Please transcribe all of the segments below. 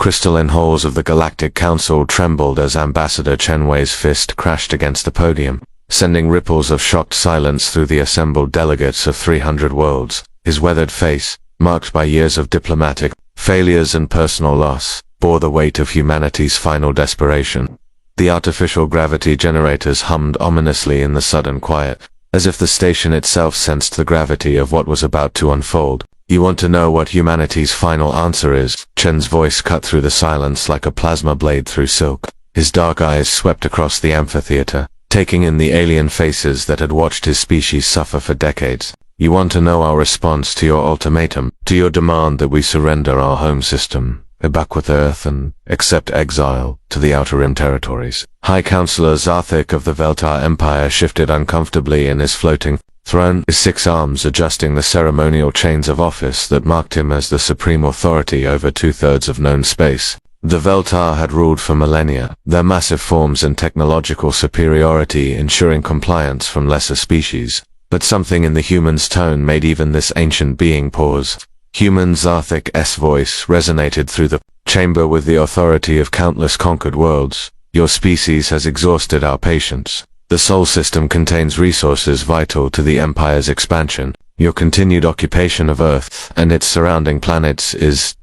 crystalline halls of the Galactic Council trembled as Ambassador Chenwei's fist crashed against the podium, sending ripples of shocked silence through the assembled delegates of 300 worlds. His weathered face, marked by years of diplomatic failures and personal loss, bore the weight of humanity's final desperation. The artificial gravity generators hummed ominously in the sudden quiet, as if the station itself sensed the gravity of what was about to unfold. "You want to know what humanity's final answer is?" Chen's voice cut through the silence like a plasma blade through silk. His dark eyes swept across the amphitheater, taking in the alien faces that had watched his species suffer for decades. "You want to know our response to your ultimatum, to your demand that we surrender our home system, evacuate Earth and accept exile to the Outer Rim territories." High Counselor Zarthik of the Veltar Empire shifted uncomfortably in his floating throne, his 6 arms adjusting the ceremonial chains of office that marked him as the supreme authority over 2/3 of known space. The Veltar had ruled for millennia, their massive forms and technological superiority ensuring compliance from lesser species. But something in the human's tone made even this ancient being pause. Human Zarthik's voice resonated through the chamber with the authority of countless conquered worlds. "Your species has exhausted our patience. The Sol system contains resources vital to the Empire's expansion. Your continued occupation of Earth and its surrounding planets is ...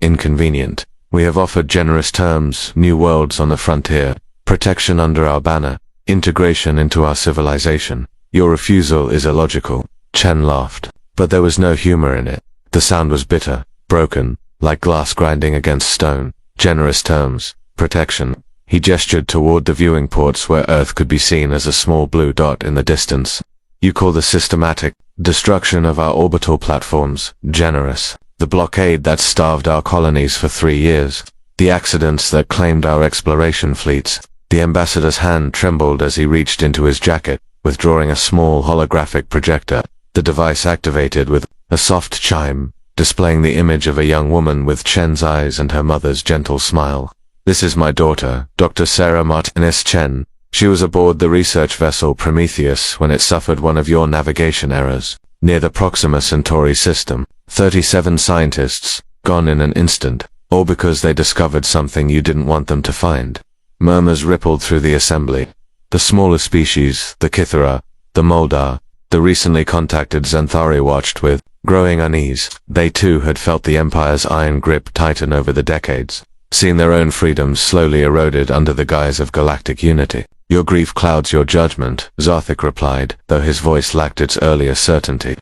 inconvenient. We have offered generous terms, new worlds on the frontier, protection under our banner, integration into our civilization. Your refusal is illogical." Chen laughed, but there was no humor in it. The sound was bitter, broken, like glass grinding against stone. "Generous terms, protection." He gestured toward the viewing ports where Earth could be seen as a small blue dot in the distance. "You call the systematic destruction of our orbital platforms generous? The blockade that starved our colonies for 3 years? The accidents that claimed our exploration fleets?" The ambassador's hand trembled as he reached into his jacket, withdrawing a small holographic projector. The device activated with a soft chime, displaying the image of a young woman with Chen's eyes and her mother's gentle smile. "This is my daughter, Dr. Sarah Martinez Chen. She was aboard the research vessel Prometheus when it suffered one of your navigation errors, near the Proxima Centauri system. 37 scientists, gone in an instant, all because they discovered something you didn't want them to find." Murmurs rippled through the assembly. The smaller species, the Kithara, the Moldar, the recently contacted Xanthari watched with growing unease. They too had felt the Empire's iron grip tighten over the decades, seen their own freedoms slowly eroded under the guise of galactic unity. "Your grief clouds your judgment," Zarthik replied, though his voice lacked its earlier certainty.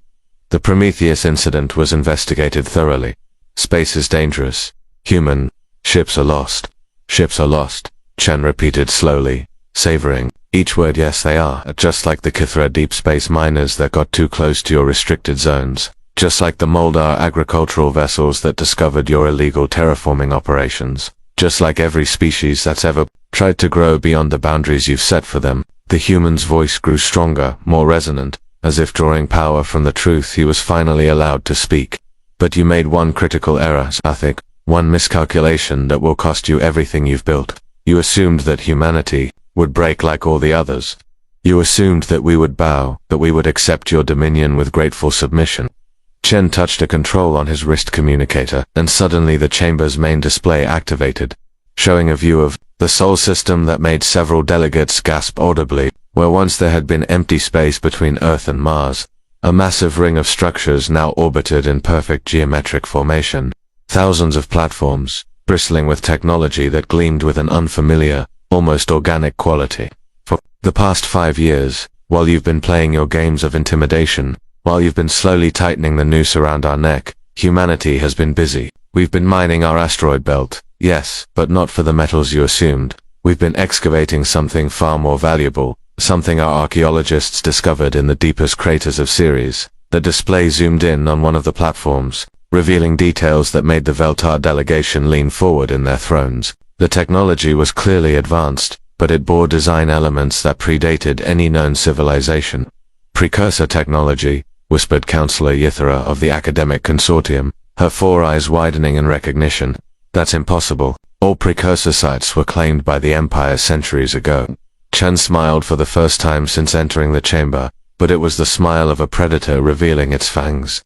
"The Prometheus incident was investigated thoroughly. Space is dangerous. Human ships are lost." "Ships are lost," Chen repeated slowly, savoring each word. "Yes, they are, just like the Kithara deep space miners that got too close to your restricted zones. Just like the Moldar agricultural vessels that discovered your illegal terraforming operations. Just like every species that's ever tried to grow beyond the boundaries you've set for them." The human's voice grew stronger, more resonant, as if drawing power from the truth he was finally allowed to speak. "But you made one critical error, Zarthik, one miscalculation that will cost you everything you've built. You assumed that humanity would break like all the others. You assumed that we would bow, that we would accept your dominion with grateful submission." Chen touched a control on his wrist communicator, and suddenly the chamber's main display activated, showing a view of the Sol system that made several delegates gasp audibly. Where once there had been empty space between Earth and Mars, a massive ring of structures now orbited in perfect geometric formation. Thousands of platforms, bristling with technology that gleamed with an unfamiliar, almost organic quality. For the past 5 years, while you've been playing your games of intimidation, while you've been slowly tightening the noose around our neck, humanity has been busy. We've been mining our asteroid belt, yes, but not for the metals you assumed. We've been excavating something far more valuable, something our archaeologists discovered in the deepest craters of Ceres. The display zoomed in on one of the platforms, revealing details that made the Veltar delegation lean forward in their thrones. The technology was clearly advanced, but it bore design elements that predated any known civilization. "Precursor technology," whispered Counselor Yithara of the Academic Consortium, her 4 eyes widening in recognition. "That's impossible. All precursor sites were claimed by the Empire centuries ago." Chen smiled for the first time since entering the chamber, but it was the smile of a predator revealing its fangs.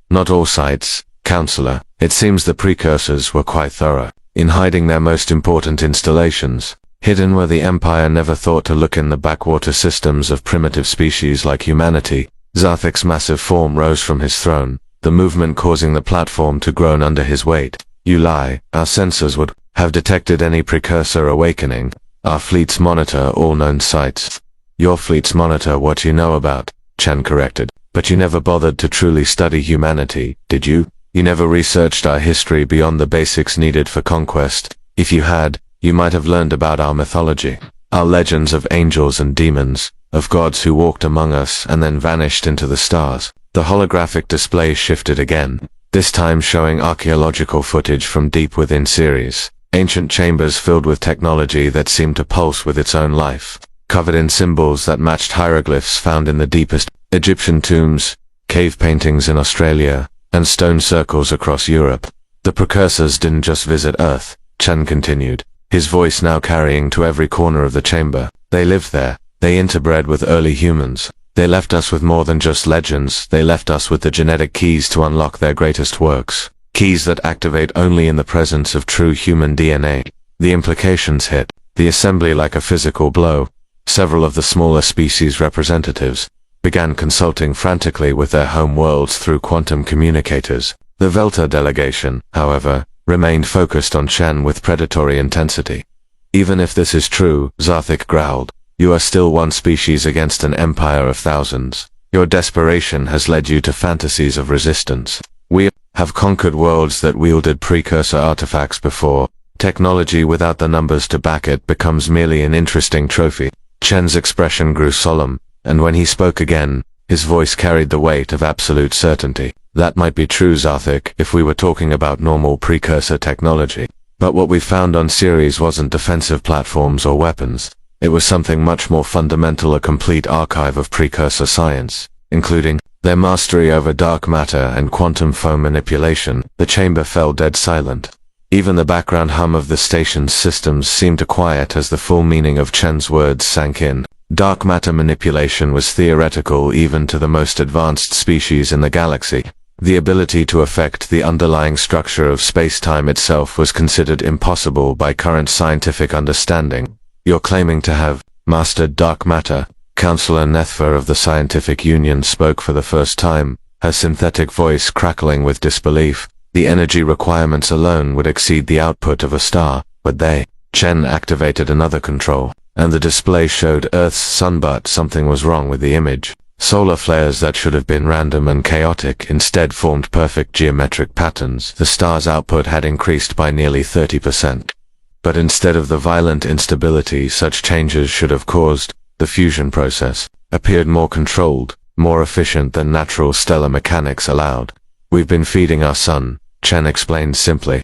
"Not all sites, Counselor. It seems the precursors were quite thorough. in hiding their most important installations, hidden where the Empire never thought to look in the backwater systems of primitive species like humanity. Zathik's massive form rose from his throne, the movement causing the platform to groan under his weight. You lie, our sensors would have detected any precursor awakening. Our fleets monitor all known sites. Your fleets monitor what you know about, Chen corrected. But you never bothered to truly study humanity, did you? You never researched our history beyond the basics needed for conquest. If you had, you might have learned about our mythology, our legends of angels and demons, of gods who walked among us and then vanished into the stars. The holographic display shifted again, this time showing archaeological footage from deep within Ceres. Ancient chambers filled with technology that seemed to pulse with its own life, covered in symbols that matched hieroglyphs found in the deepest Egyptian tombs, cave paintings in Australia, and stone circles across Europe. The precursors didn't just visit Earth, Chen continued, his voice now carrying to every corner of the chamber. They lived there, they interbred with early humans. They left us with more than just legends, they left us with the genetic keys to unlock their greatest works. Keys that activate only in the presence of true human DNA. The implications hit the assembly like a physical blow. Several of the smaller species representatives began consulting frantically with their home worlds through quantum communicators. The Velta delegation, however, remained focused on Chen with predatory intensity. Even if this is true, Zathik growled, you are still one species against an empire of thousands. Your desperation has led you to fantasies of resistance. We have conquered worlds that wielded precursor artifacts before. Technology without the numbers to back it becomes merely an interesting trophy. Chen's expression grew solemn, and when he spoke again, his voice carried the weight of absolute certainty. That might be true, Zathik, if we were talking about normal precursor technology. But what we found on Ceres wasn't defensive platforms or weapons. It was something much more fundamental, a complete archive of precursor science, including their mastery over dark matter and quantum foam manipulation. The chamber fell dead silent. Even the background hum of the station's systems seemed to quiet as the full meaning of Chen's words sank in. Dark matter manipulation was theoretical even to the most advanced species in the galaxy. The ability to affect the underlying structure of space-time itself was considered impossible by current scientific understanding. You're claiming to have mastered dark matter? Counselor Nethva of the Scientific Union spoke for the first time, her synthetic voice crackling with disbelief. The energy requirements alone would exceed the output of a star, but they. Chen activated another control, and the display showed Earth's sun, but something was wrong with the image. Solar flares that should have been random and chaotic instead formed perfect geometric patterns. The star's output had increased by nearly 30%. But instead of the violent instability such changes should have caused, the fusion process appeared more controlled, more efficient than natural stellar mechanics allowed. We've been feeding our sun, Chen explained simply.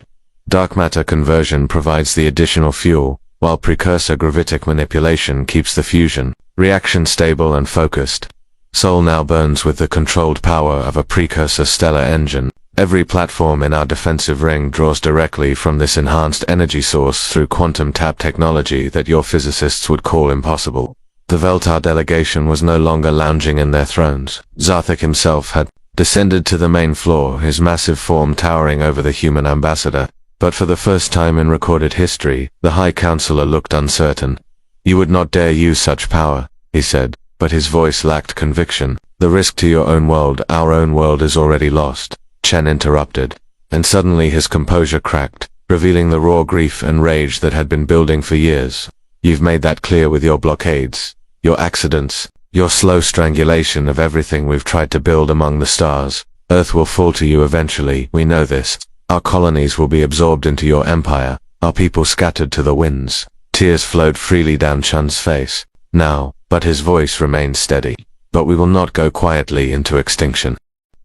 Dark matter conversion provides the additional fuel, while precursor gravitic manipulation keeps the fusion reaction stable and focused. Sol now burns with the controlled power of a precursor stellar engine. Every platform in our defensive ring draws directly from this enhanced energy source through quantum tap technology that your physicists would call impossible. The Veltar delegation was no longer lounging in their thrones. Zathik himself had descended to the main floor, his massive form towering over the human ambassador. But for the first time in recorded history, the High Counselor looked uncertain. You would not dare use such power, he said, but his voice lacked conviction. The risk to your own world, our own world is already lost, Chen interrupted. And suddenly his composure cracked, revealing the raw grief and rage that had been building for years. You've made that clear with your blockades, your accidents, your slow strangulation of everything we've tried to build among the stars. Earth will fall to you eventually, we know this. Our colonies will be absorbed into your empire, our people scattered to the winds. Tears flowed freely down Chun's face. Now, but his voice remained steady. But we will not go quietly into extinction.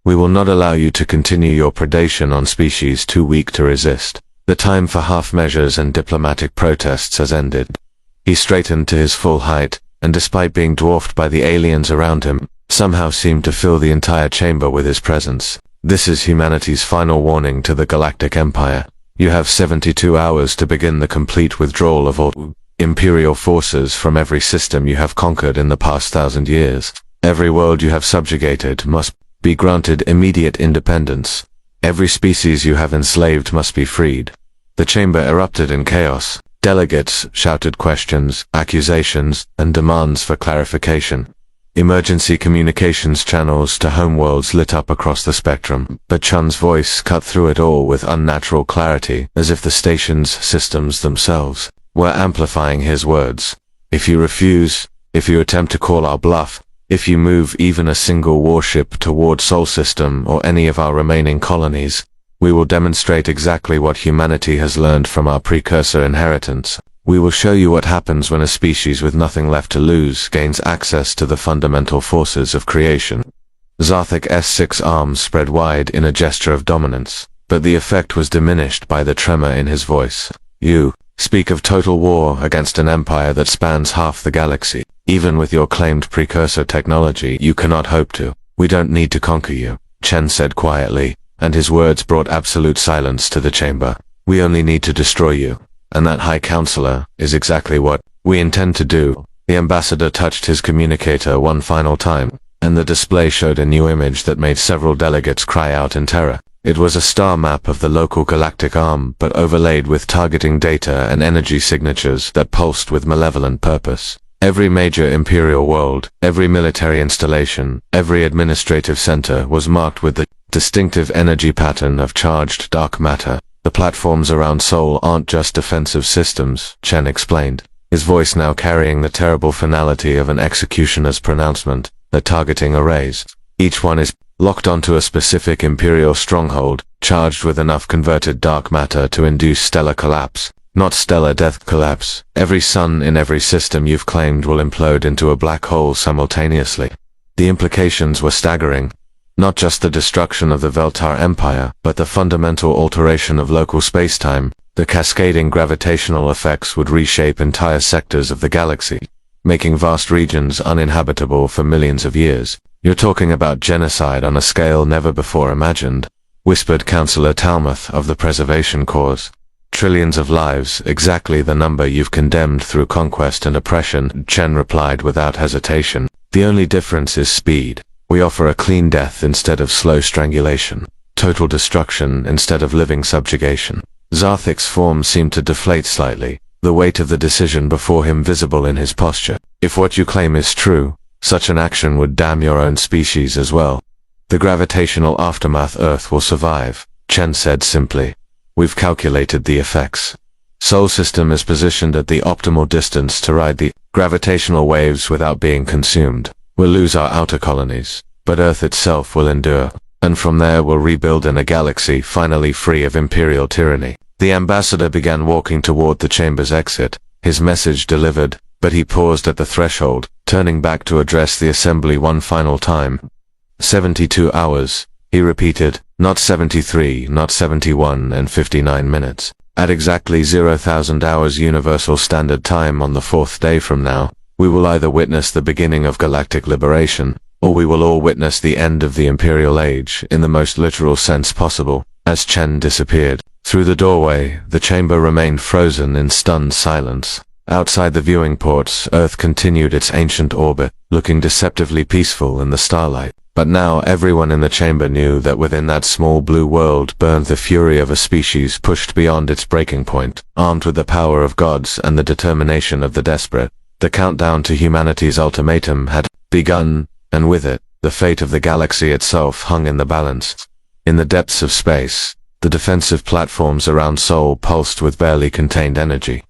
We will not allow you to continue your predation on species too weak to resist. The time for half measures and diplomatic protests has ended. He straightened to his full height, and despite being dwarfed by the aliens around him, somehow seemed to fill the entire chamber with his presence. This is humanity's final warning to the Galactic Empire. You have 72 hours to begin the complete withdrawal of all Imperial forces from every system you have conquered in the past 1,000 years. Every world you have subjugated must be granted immediate independence. Every species you have enslaved must be freed. The chamber erupted in chaos. Delegates shouted questions, accusations, and demands for clarification. Emergency communications channels to homeworlds lit up across the spectrum, but Chun's voice cut through it all with unnatural clarity, as if the station's systems themselves were amplifying his words. If you refuse, if you attempt to call our bluff, if you move even a single warship toward Sol System or any of our remaining colonies, we will demonstrate exactly what humanity has learned from our precursor inheritance. We will show you what happens when a species with nothing left to lose gains access to the fundamental forces of creation. Zarthik's 6 arms spread wide in a gesture of dominance, but the effect was diminished by the tremor in his voice. You speak of total war against an empire that spans half the galaxy. Even with your claimed precursor technology, you cannot hope to. We don't need to conquer you, Chen said quietly, and his words brought absolute silence to the chamber. We only need to destroy you. And that High Counselor is exactly what we intend to do. The ambassador touched his communicator one final time, and the display showed a new image that made several delegates cry out in terror. It was a star map of the local galactic arm, but overlaid with targeting data and energy signatures that pulsed with malevolent purpose. Every major imperial world, every military installation, every administrative center was marked with the distinctive energy pattern of charged dark matter. The platforms around Sol aren't just defensive systems, Chen explained, his voice now carrying the terrible finality of an executioner's pronouncement. They're targeting arrays. Each one is locked onto a specific imperial stronghold, charged with enough converted dark matter to induce stellar collapse. Not stellar death collapse. Every sun in every system you've claimed will implode into a black hole simultaneously. The implications were staggering. Not just the destruction of the Veltar Empire, but the fundamental alteration of local spacetime. The cascading gravitational effects would reshape entire sectors of the galaxy, making vast regions uninhabitable for millions of years. You're talking about genocide on a scale never before imagined, whispered Councillor Talmuth of the Preservation Cause. Trillions of lives, exactly the number you've condemned through conquest and oppression, Chen replied without hesitation. The only difference is speed. We offer a clean death instead of slow strangulation, total destruction instead of living subjugation. Zarthik's form seemed to deflate slightly, the weight of the decision before him visible in his posture. If what you claim is true, such an action would damn your own species as well. The gravitational aftermath Earth will survive, Chen said simply. We've calculated the effects. Sol System is positioned at the optimal distance to ride the gravitational waves without being consumed. We'll lose our outer colonies, but Earth itself will endure, and from there we'll rebuild in a galaxy finally free of imperial tyranny. The ambassador began walking toward the chamber's exit, his message delivered, but he paused at the threshold, turning back to address the assembly one final time. 72 hours, he repeated, not 73, not 71 and 59 minutes. At exactly 0,000 hours Universal Standard Time on the 4th day from now, we will either witness the beginning of galactic liberation, or we will all witness the end of the Imperial Age in the most literal sense possible. As Chen disappeared through the doorway, the chamber remained frozen in stunned silence. Outside the viewing ports, Earth continued its ancient orbit, looking deceptively peaceful in the starlight. But now everyone in the chamber knew that within that small blue world burned the fury of a species pushed beyond its breaking point, armed with the power of gods and the determination of the desperate. The countdown to humanity's ultimatum had begun, and with it, the fate of the galaxy itself hung in the balance. In the depths of space, the defensive platforms around Sol pulsed with barely contained energy.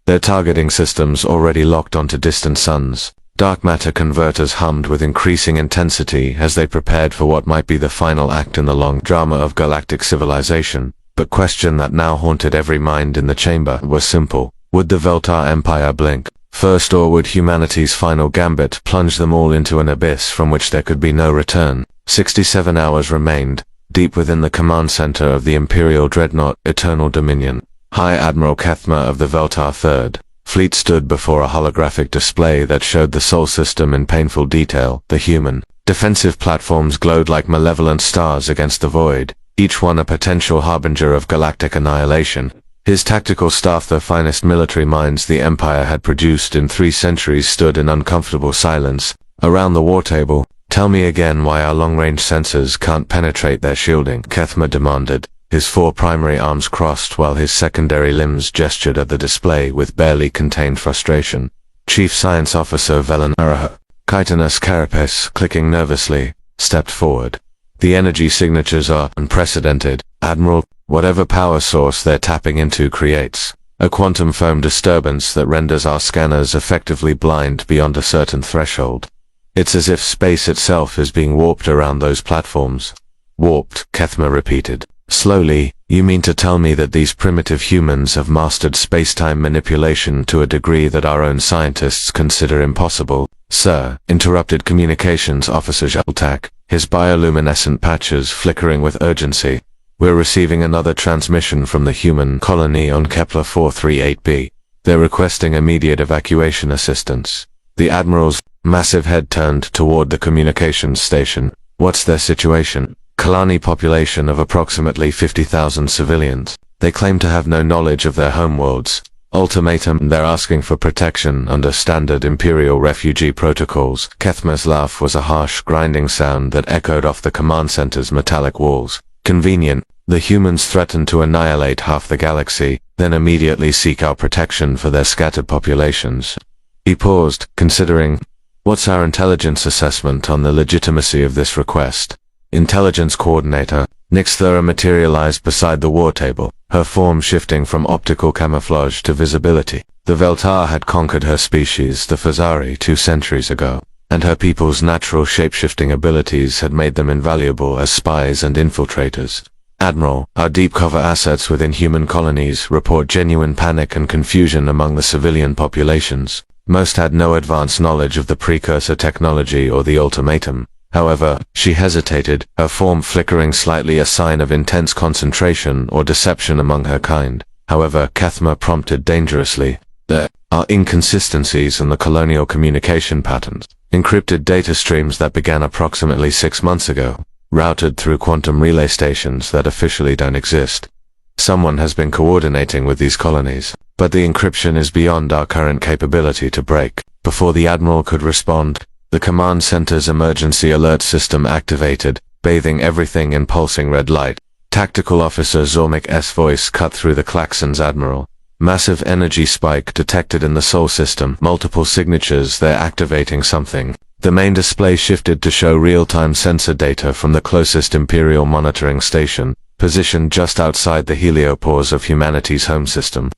Their targeting systems already locked onto distant suns. Dark matter converters hummed with increasing intensity as they prepared for what might be the final act in the long drama of galactic civilization. But question that now haunted every mind in the chamber was simple. Would the Veltar Empire blink first, or would humanity's final gambit plunge them all into an abyss from which there could be no return? 67 hours remained, deep within the command center of the Imperial Dreadnought Eternal Dominion. High Admiral Kethma of the Veltar Third Fleet stood before a holographic display that showed the Sol System in painful detail. The human defensive platforms glowed like malevolent stars against the void, each one a potential harbinger of galactic annihilation. His tactical staff, the finest military minds the Empire had produced in 3 centuries, stood in uncomfortable silence around the war table. Tell me again why our long-range sensors can't penetrate their shielding, Kethma demanded. his 4 primary arms crossed while his secondary limbs gestured at the display with barely contained frustration. Chief Science Officer Velenara, chitinous carapace clicking nervously, stepped forward. The energy signatures are unprecedented, Admiral. Whatever power source they're tapping into creates a quantum foam disturbance that renders our scanners effectively blind beyond a certain threshold. It's as if space itself is being warped around those platforms. Warped, Kethma repeated. Slowly, you mean to tell me that these primitive humans have mastered space-time manipulation to a degree that our own scientists consider impossible? Sir, interrupted Communications Officer Jaltak, his bioluminescent patches flickering with urgency. We're receiving another transmission from the human colony on Kepler 438b. They're requesting immediate evacuation assistance. The Admiral's massive head turned toward the communications station. What's their situation? Kalani population of approximately 50,000 civilians. They claim to have no knowledge of their homeworlds. Ultimatum, they're asking for protection under standard Imperial refugee protocols. Kethma's laugh was a harsh, grinding sound that echoed off the command center's metallic walls. Convenient. The humans threaten to annihilate half the galaxy, then immediately seek our protection for their scattered populations. He paused, considering, what's our intelligence assessment on the legitimacy of this request? Intelligence Coordinator, Nixthura materialized beside the war table, her form shifting from optical camouflage to visibility. The Veltar had conquered her species, the Fazari, 2 centuries ago, and her people's natural shape-shifting abilities had made them invaluable as spies and infiltrators. Admiral, our deep cover assets within human colonies report genuine panic and confusion among the civilian populations. Most had no advanced knowledge of the precursor technology or the ultimatum. However, she hesitated, her form flickering slightly, a sign of intense concentration or deception among her kind. However, Kethma prompted dangerously. There are inconsistencies in the colonial communication patterns. Encrypted data streams that began approximately 6 months ago, routed through quantum relay stations that officially don't exist. Someone has been coordinating with these colonies, but the encryption is beyond our current capability to break. Before the Admiral could respond, the command center's emergency alert system activated, bathing everything in pulsing red light. Tactical Officer Zormik's voice cut through the klaxons. Admiral, massive energy spike detected in the Sol system. Multiple signatures, they're activating something. The main display shifted to show real-time sensor data from the closest Imperial monitoring station, positioned just outside the heliopause of humanity's home system.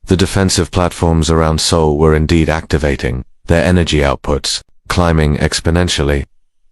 The defensive platforms around Sol were indeed activating, their energy outputs climbing exponentially.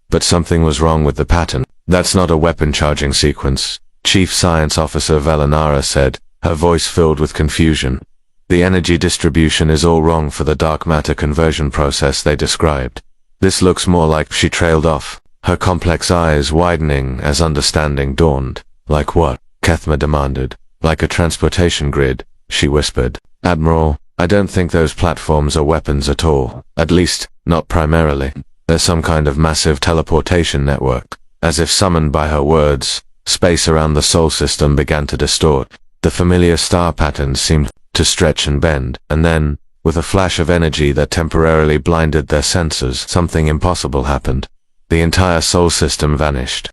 But something was wrong with the pattern. That's not a weapon charging sequence, Chief Science Officer Velenara said, her voice filled with confusion. The energy distribution is all wrong for the dark matter conversion process they described. This looks more like. She trailed off, her complex eyes widening as understanding dawned. Like what? Kethma demanded. Like a transportation grid, she whispered. Admiral, I don't think those platforms are weapons at all. At least, not primarily. They're some kind of massive teleportation network. As if summoned by her words, space around the Sol system began to distort. The familiar star patterns seemed to stretch and bend, and then, with a flash of energy that temporarily blinded their senses, something impossible happened. The entire Sol system vanished.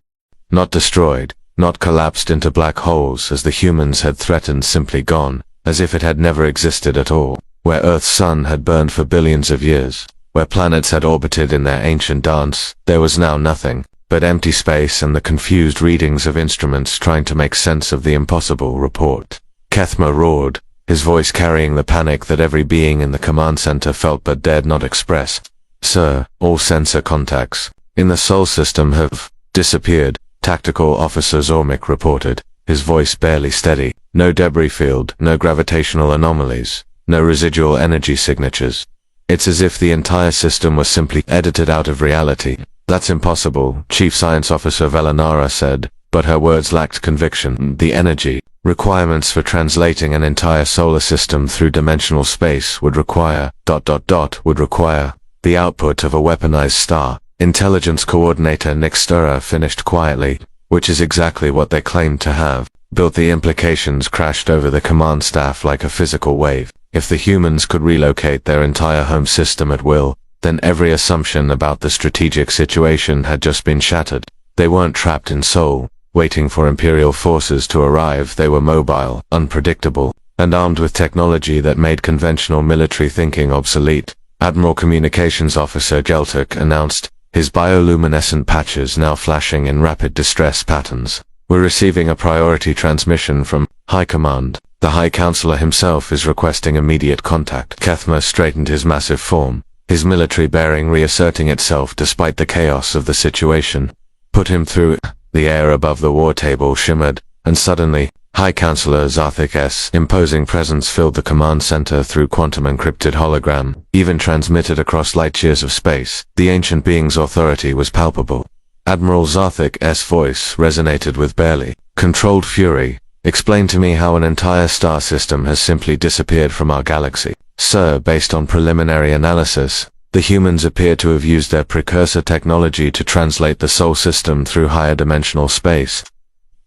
Not destroyed, not collapsed into black holes as the humans had threatened, simply gone, as if it had never existed at all. Where Earth's sun had burned for billions of years, where planets had orbited in their ancient dance, there was now nothing but empty space and the confused readings of instruments trying to make sense of the impossible report. Kethma roared, his voice carrying the panic that every being in the command center felt but dared not express. Sir, all sensor contacts in the Sol system have disappeared, Tactical Officer Zormik reported, his voice barely steady. No debris field, no gravitational anomalies, no residual energy signatures. It's as if the entire system was simply edited out of reality. That's impossible, Chief Science Officer Velenara said, but her words lacked conviction. The energy requirements for translating an entire solar system through dimensional space would require, would require, the output of a weaponized star. Intelligence Coordinator Nixthura finished quietly, which is exactly what they claimed to have. Built. The implications crashed over the command staff like a physical wave. If the humans could relocate their entire home system at will, then every assumption about the strategic situation had just been shattered. They weren't trapped in Sol, waiting for Imperial forces to arrive. They were mobile, unpredictable, and armed with technology that made conventional military thinking obsolete. Admiral Communications Officer Geltuk announced, his bioluminescent patches now flashing in rapid distress patterns. We're receiving a priority transmission from High Command. The High Counselor himself is requesting immediate contact. Kethma straightened his massive form, his military bearing reasserting itself despite the chaos of the situation. Put him through. The air above the war table shimmered, and suddenly, High Counselor Zarthik's imposing presence filled the command center through quantum-encrypted hologram, even transmitted across light years of space. The ancient being's authority was palpable. Admiral Zarthik's voice resonated with barely controlled fury. Explain to me how an entire star system has simply disappeared from our galaxy. Sir, based on preliminary analysis, the humans appear to have used their precursor technology to translate the Sol system through higher dimensional space.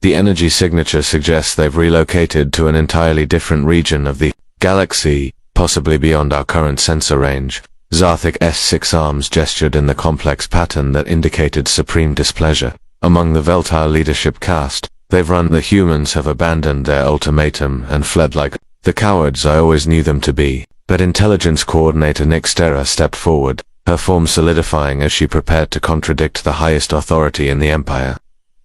The energy signature suggests they've relocated to an entirely different region of the galaxy, possibly beyond our current sensor range. Zarthik's 6 arms gestured in the complex pattern that indicated supreme displeasure. Among the Veltar leadership caste, they've run. The humans have abandoned their ultimatum and fled like the cowards I always knew them to be. But Intelligence Coordinator Nixtera stepped forward, her form solidifying as she prepared to contradict the highest authority in the Empire.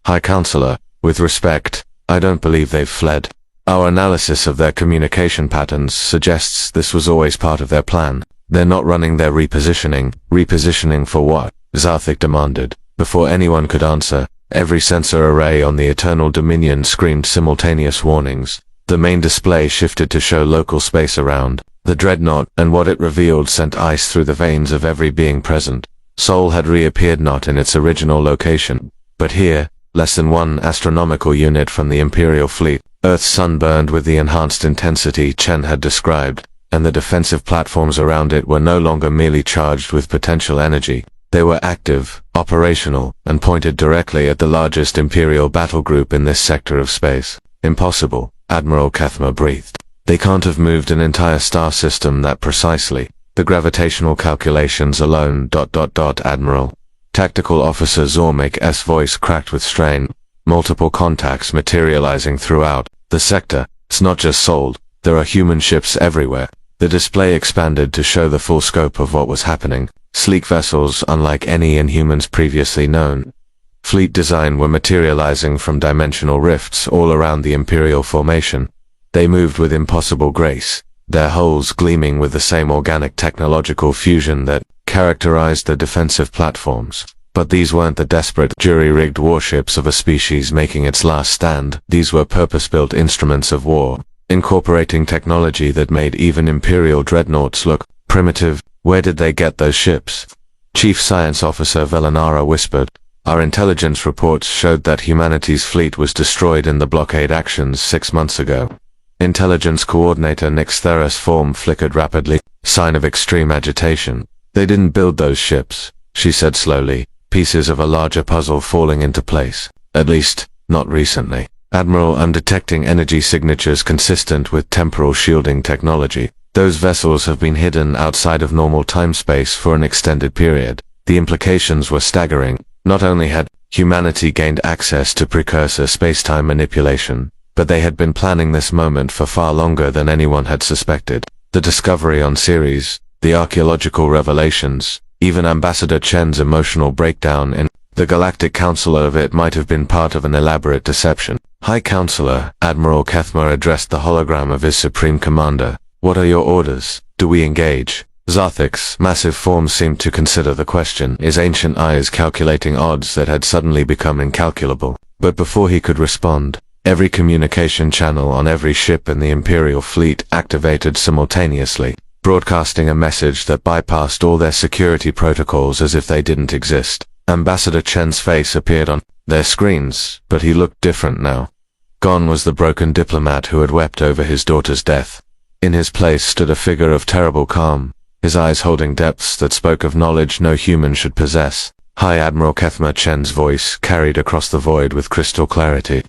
High Counselor, with respect, I don't believe they've fled. Our analysis of their communication patterns suggests this was always part of their plan. They're not running their repositioning. Repositioning for what? Zarthik demanded. Before anyone could answer, every sensor array on the Eternal Dominion screamed simultaneous warnings. The main display shifted to show local space around the dreadnought, and what it revealed sent ice through the veins of every being present. Sol had reappeared not in its original location, but here, less than 1 astronomical unit from the Imperial fleet. Earth's sun burned with the enhanced intensity Chen had described, and the defensive platforms around it were no longer merely charged with potential energy. They were active, operational, and pointed directly at the largest Imperial battle group in this sector of space. Impossible, Admiral Kethma breathed. They can't have moved an entire star system that precisely. The gravitational calculations alone... Admiral. Tactical Officer Zormik's voice cracked with strain. Multiple contacts materializing throughout the sector. It's not just Sol. There are human ships everywhere. The display expanded to show the full scope of what was happening. Sleek vessels unlike any Inhumans previously known. Fleet design were materializing from dimensional rifts all around the Imperial formation. They moved with impossible grace, their hulls gleaming with the same organic technological fusion that characterized the defensive platforms. But these weren't the desperate, jury-rigged warships of a species making its last stand. These were purpose-built instruments of war, incorporating technology that made even Imperial dreadnoughts look primitive. Where did they get those ships? Chief Science Officer Velanara whispered. Our intelligence reports showed that humanity's fleet was destroyed in the blockade actions 6 months ago. Intelligence Coordinator Nixthera's form flickered rapidly, sign of extreme agitation. They didn't build those ships, she said slowly, pieces of a larger puzzle falling into place. At least, not recently. Admiral, undetecting energy signatures consistent with temporal shielding technology. Those vessels have been hidden outside of normal time-space for an extended period. The implications were staggering. Not only had humanity gained access to precursor space-time manipulation, but they had been planning this moment for far longer than anyone had suspected. The discovery on Ceres, the archaeological revelations, even Ambassador Chen's emotional breakdown in the Galactic Council of it might have been part of an elaborate deception. High Counselor, Admiral Kethma addressed the hologram of his Supreme Commander. What are your orders? Do we engage? Zarthik's massive form seemed to consider the question, his ancient eyes calculating odds that had suddenly become incalculable. But before he could respond, every communication channel on every ship in the Imperial fleet activated simultaneously, broadcasting a message that bypassed all their security protocols as if they didn't exist. Ambassador Chen's face appeared on their screens, but he looked different now. Gone was the broken diplomat who had wept over his daughter's death. In his place stood a figure of terrible calm, his eyes holding depths that spoke of knowledge no human should possess. High Admiral Kethma Chen's voice carried across the void with crystal clarity.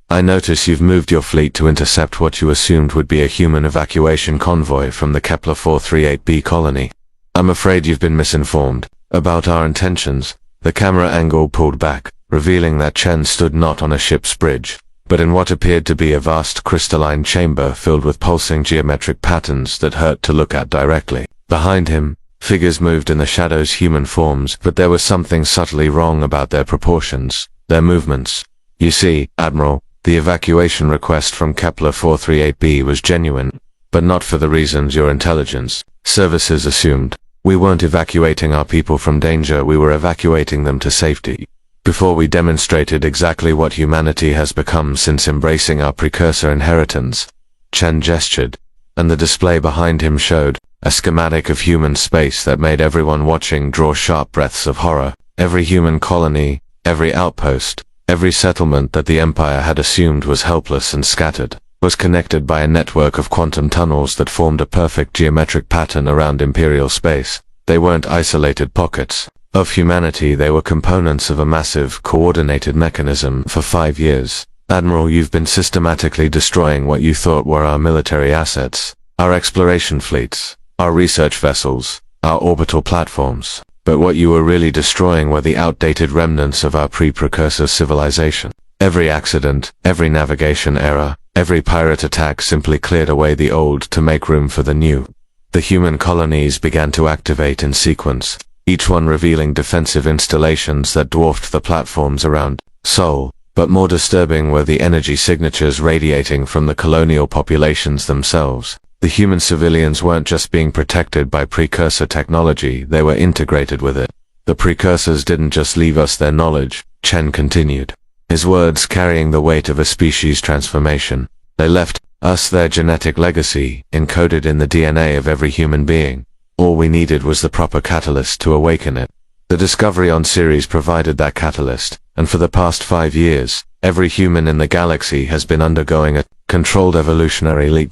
I notice you've moved your fleet to intercept what you assumed would be a human evacuation convoy from the Kepler 438b colony. I'm afraid you've been misinformed about our intentions. The camera angle pulled back, revealing that Chen stood not on a ship's bridge, but in what appeared to be a vast crystalline chamber filled with pulsing geometric patterns that hurt to look at directly. Behind him, figures moved in the shadows, human forms, but there was something subtly wrong about their proportions, their movements. You see, Admiral, the evacuation request from Kepler 438b was genuine, but not for the reasons your intelligence services assumed. We weren't evacuating our people from danger, we were evacuating them to safety. Before we demonstrated exactly what humanity has become since embracing our precursor inheritance. Chen gestured, and the display behind him showed a schematic of human space that made everyone watching draw sharp breaths of horror. Every human colony, every outpost, every settlement that the Empire had assumed was helpless and scattered, was connected by a network of quantum tunnels that formed a perfect geometric pattern around Imperial space. They weren't isolated pockets of humanity, they were components of a massive, coordinated mechanism. For 5 years, Admiral, you've been systematically destroying what you thought were our military assets, our exploration fleets, our research vessels, our orbital platforms. But what you were really destroying were the outdated remnants of our pre-precursor civilization. Every accident, every navigation error, every pirate attack simply cleared away the old to make room for the new. The human colonies began to activate in sequence, each one revealing defensive installations that dwarfed the platforms around Sol, but more disturbing were the energy signatures radiating from the colonial populations themselves. The human civilians weren't just being protected by precursor technology, they were integrated with it. The precursors didn't just leave us their knowledge, Chen continued, his words carrying the weight of a species transformation. They left us their genetic legacy, encoded in the DNA of every human being. All we needed was the proper catalyst to awaken it. The Discovery on series provided that catalyst, and for the past 5 years, every human in the galaxy has been undergoing a controlled evolutionary leap.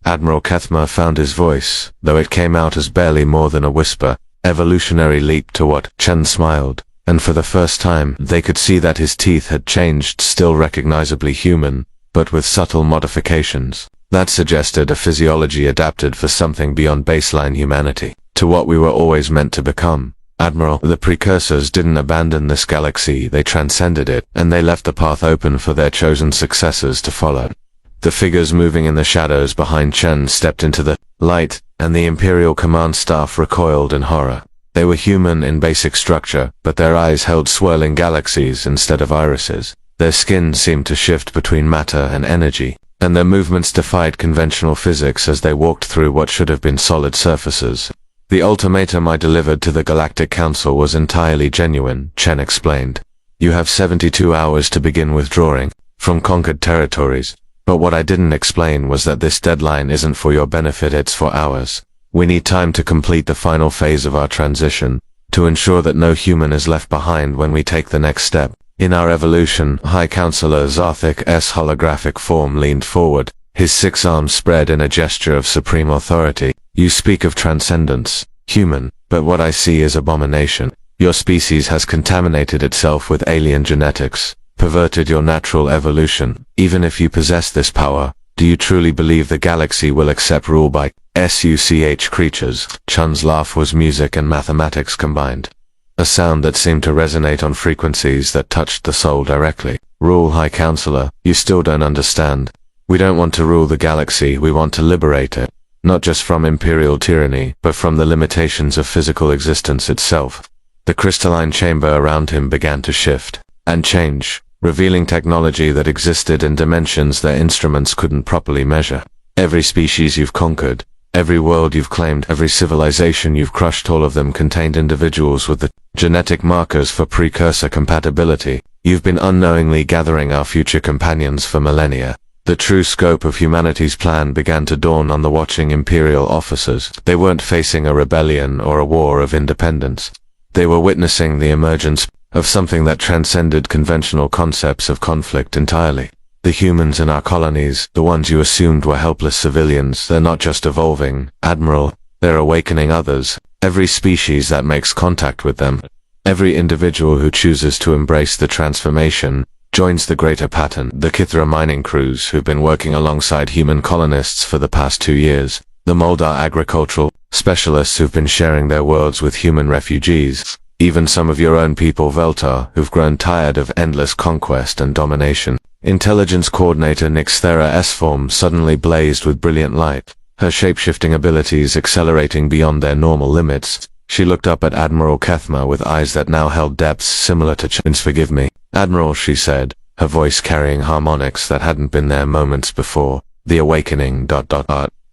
Admiral Kethmer found his voice, though it came out as barely more than a whisper. Evolutionary leap to what? Chen smiled, and for the first time they could see that his teeth had changed, still recognizably human, but with subtle modifications. That suggested a physiology adapted for something beyond baseline humanity, to what we were always meant to become. Admiral, the precursors didn't abandon this galaxy, they transcended it, and they left the path open for their chosen successors to follow. The figures moving in the shadows behind Chen stepped into the light, and the Imperial command staff recoiled in horror. They were human in basic structure, but their eyes held swirling galaxies instead of irises. Their skin seemed to shift between matter and energy, and their movements defied conventional physics as they walked through what should have been solid surfaces. The ultimatum I delivered to the Galactic Council was entirely genuine, Chen explained. You have 72 hours to begin withdrawing from conquered territories. But what I didn't explain was that this deadline isn't for your benefit, it's for ours. We need time to complete the final phase of our transition, to ensure that no human is left behind when we take the next step. In our evolution, High Counselor Zarthik's holographic form leaned forward, his 6 arms spread in a gesture of supreme authority. You speak of transcendence, human, but what I see is abomination. Your species has contaminated itself with alien genetics, perverted your natural evolution. Even if you possess this power, do you truly believe the galaxy will accept rule by SUCH creatures? Chen's laugh was music and mathematics combined. A sound that seemed to resonate on frequencies that touched the soul directly. Rule, High Counselor, you still don't understand. We don't want to rule the galaxy, we want to liberate it. Not just from imperial tyranny, but from the limitations of physical existence itself. The crystalline chamber around him began to shift and change, revealing technology that existed in dimensions their instruments couldn't properly measure. Every species you've conquered, every world you've claimed, every civilization you've crushed, all of them contained individuals with the genetic markers for precursor compatibility. You've been unknowingly gathering our future companions for millennia. The true scope of humanity's plan began to dawn on the watching Imperial officers. They weren't facing a rebellion or a war of independence. They were witnessing the emergence of something that transcended conventional concepts of conflict entirely. The humans in our colonies, the ones you assumed were helpless civilians, they're not just evolving, Admiral, they're awakening others. Every species that makes contact with them, every individual who chooses to embrace the transformation, joins the greater pattern. The Kithra mining crews who've been working alongside human colonists for the past 2 years, the Moldar agricultural specialists who've been sharing their worlds with human refugees, Even some of your own people, Veltar, who've grown tired of endless conquest and domination. Intelligence Coordinator Nixthera S-Form suddenly blazed with brilliant light, her shape-shifting abilities accelerating beyond their normal limits. She looked up at Admiral Kethma with eyes that now held depths similar to Chin's. "Forgive me, Admiral," she said, her voice carrying harmonics that hadn't been there moments before. "The awakening...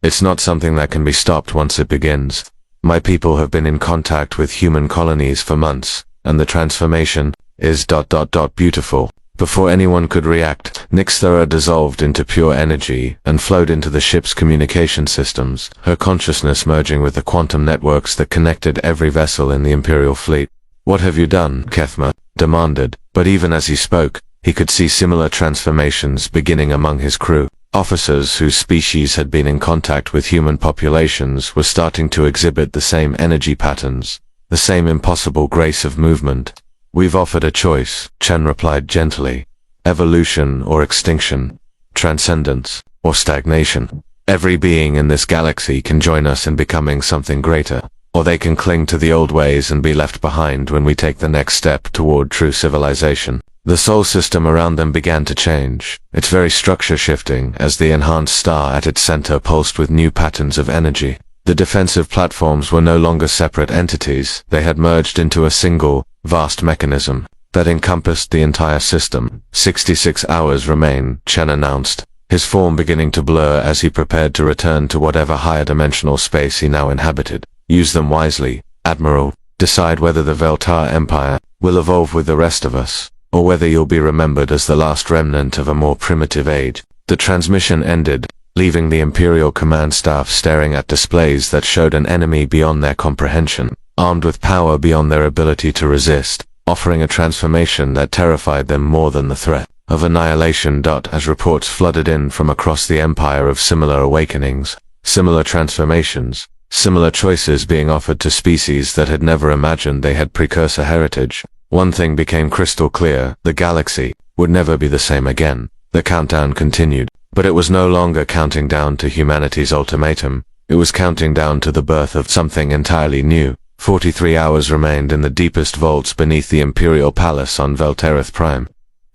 It's not something that can be stopped once it begins. My people have been in contact with human colonies for months, and the transformation is... beautiful." Before anyone could react, Nixthera dissolved into pure energy and flowed into the ship's communication systems, her consciousness merging with the quantum networks that connected every vessel in the Imperial fleet. "What have you done?" Kethma demanded, but even as he spoke, he could see similar transformations beginning among his crew. Officers whose species had been in contact with human populations were starting to exhibit the same energy patterns, the same impossible grace of movement. "We've offered a choice," Chen replied gently. "Evolution or extinction, transcendence or stagnation. Every being in this galaxy can join us in becoming something greater, or they can cling to the old ways and be left behind when we take the next step toward true civilization." The soul system around them began to change, its very structure shifting as the enhanced star at its center pulsed with new patterns of energy. The defensive platforms were no longer separate entities, they had merged into a single, vast mechanism that encompassed the entire system. 66 hours remain, Chen announced, his form beginning to blur as he prepared to return to whatever higher dimensional space he now inhabited. "Use them wisely, Admiral. Decide whether the Veltar Empire will evolve with the rest of us, or whether you'll be remembered as the last remnant of a more primitive age." The transmission ended, leaving the Imperial command staff staring at displays that showed an enemy beyond their comprehension, armed with power beyond their ability to resist, offering a transformation that terrified them more than the threat of annihilation. As reports flooded in from across the Empire of similar awakenings, similar transformations, similar choices being offered to species that had never imagined they had precursor heritage, one thing became crystal clear: the galaxy would never be the same again. The countdown continued, but it was no longer counting down to humanity's ultimatum, it was counting down to the birth of something entirely new. 43 hours remained in the deepest vaults beneath the Imperial Palace on Veltereth Prime.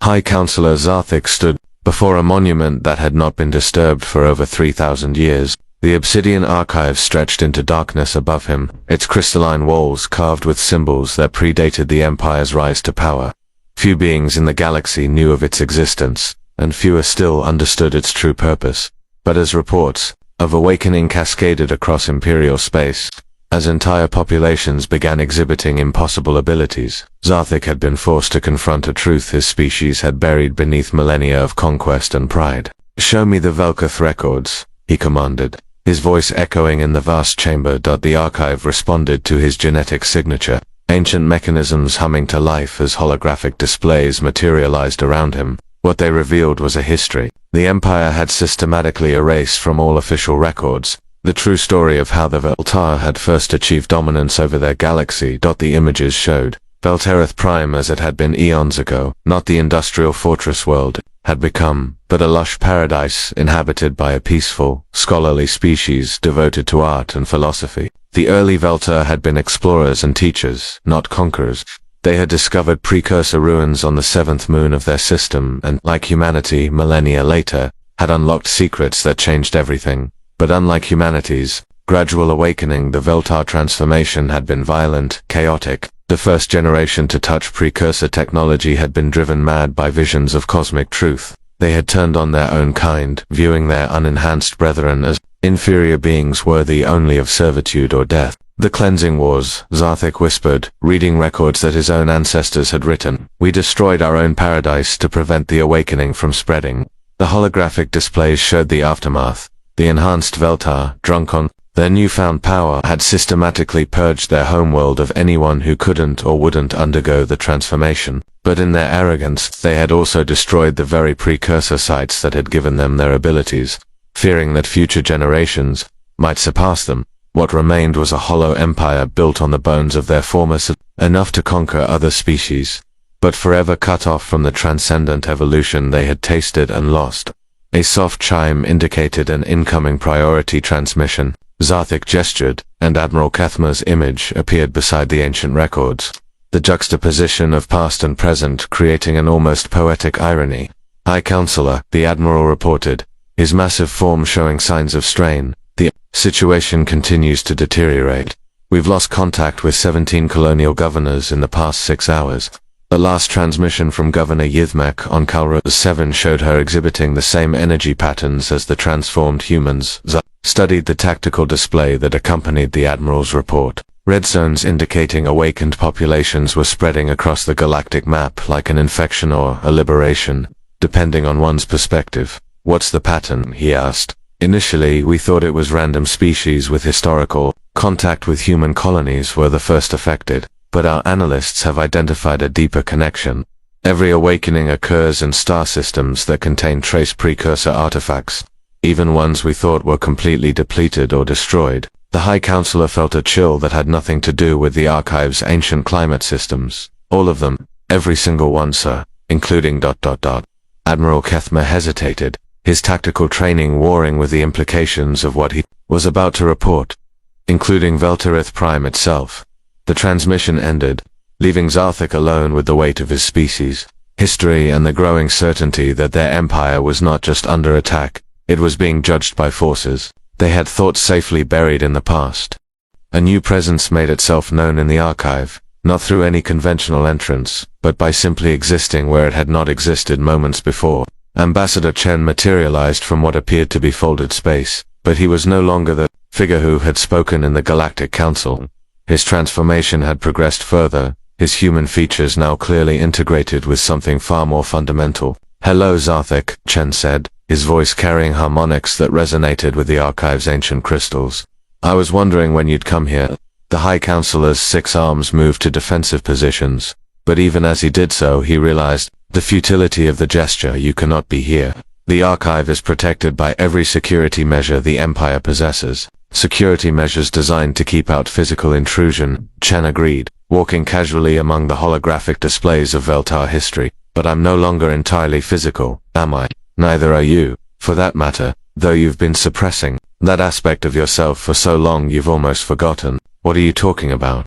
High Counselor Zarthik stood before a monument that had not been disturbed for over 3,000 years. The obsidian archive stretched into darkness above him, its crystalline walls carved with symbols that predated the Empire's rise to power. Few beings in the galaxy knew of its existence, and fewer still understood its true purpose. But as reports of awakening cascaded across Imperial space, as entire populations began exhibiting impossible abilities, Zarthik had been forced to confront a truth his species had buried beneath millennia of conquest and pride. "Show me the Velkoth records," he commanded, his voice echoing in the vast chamber. The archive responded to his genetic signature, ancient mechanisms humming to life as holographic displays materialized around him. What they revealed was a history the Empire had systematically erased from all official records, the true story of how the Veltar had first achieved dominance over their galaxy. The images showed Veltereth Prime as it had been eons ago, not the industrial fortress world had become, but a lush paradise inhabited by a peaceful, scholarly species devoted to art and philosophy. The early Veltar had been explorers and teachers, not conquerors. They had discovered precursor ruins on the seventh moon of their system and, like humanity millennia later, had unlocked secrets that changed everything. But unlike humanity's gradual awakening, the Veltar transformation had been violent, chaotic. The first generation to touch precursor technology had been driven mad by visions of cosmic truth. They had turned on their own kind, viewing their unenhanced brethren as inferior beings worthy only of servitude or death. "The cleansing wars," Zarthik whispered, reading records that his own ancestors had written. "We destroyed our own paradise to prevent the awakening from spreading." The holographic displays showed the aftermath. The enhanced Veltar, drunk on their newfound power, had systematically purged their homeworld of anyone who couldn't or wouldn't undergo the transformation. But in their arrogance, they had also destroyed the very precursor sites that had given them their abilities. Fearing that future generations might surpass them, what remained was a hollow empire built on the bones of their former enough to conquer other species, but forever cut off from the transcendent evolution they had tasted and lost. A soft chime indicated an incoming priority transmission. Zarthik gestured, and Admiral Kethma's image appeared beside the ancient records. the juxtaposition of past and present creating an almost poetic irony. "High Counselor," the Admiral reported, his massive form showing signs of strain. "The situation continues to deteriorate. We've lost contact with 17 colonial governors in the past 6 hours. The last transmission from Governor Yithmek on Kalra 7 showed her exhibiting the same energy patterns as the transformed humans." Studied the tactical display that accompanied the Admiral's report. Red zones indicating awakened populations were spreading across the galactic map like an infection or a liberation, depending on one's perspective. "What's the pattern?" he asked. "Initially, we thought it was random species with historical contact with human colonies were the first affected, but our analysts have identified a deeper connection. Every awakening occurs in star systems that contain trace precursor artifacts, even ones we thought were completely depleted or destroyed." The High Counselor felt a chill that had nothing to do with the Archive's ancient climate systems. "All of them, every single one, sir, including ... Admiral Kethmer hesitated, his tactical training warring with the implications of what he was about to report, including Velterith Prime itself. The transmission ended, leaving Zarthik alone with the weight of his species, history and the growing certainty that their empire was not just under attack, it was being judged by forces they had thought safely buried in the past. A new presence made itself known in the archive, not through any conventional entrance, but by simply existing where it had not existed moments before. Ambassador Chen materialized from what appeared to be folded space, but he was no longer the figure who had spoken in the Galactic Council. His transformation had progressed further, his human features now clearly integrated with something far more fundamental. "Hello, Zarthik," Chen said, his voice carrying harmonics that resonated with the archive's ancient crystals. "I was wondering when you'd come here." The High Counselor's 6 arms moved to defensive positions, but even as he did so he realized the futility of the gesture. "You cannot be here. The archive is protected by every security measure the Empire possesses. Security measures designed to keep out physical intrusion," Chen agreed, walking casually among the holographic displays of Veltar history. "But I'm no longer entirely physical, am I? Neither are you, for that matter, though you've been suppressing that aspect of yourself for so long you've almost forgotten." "What are you talking about?"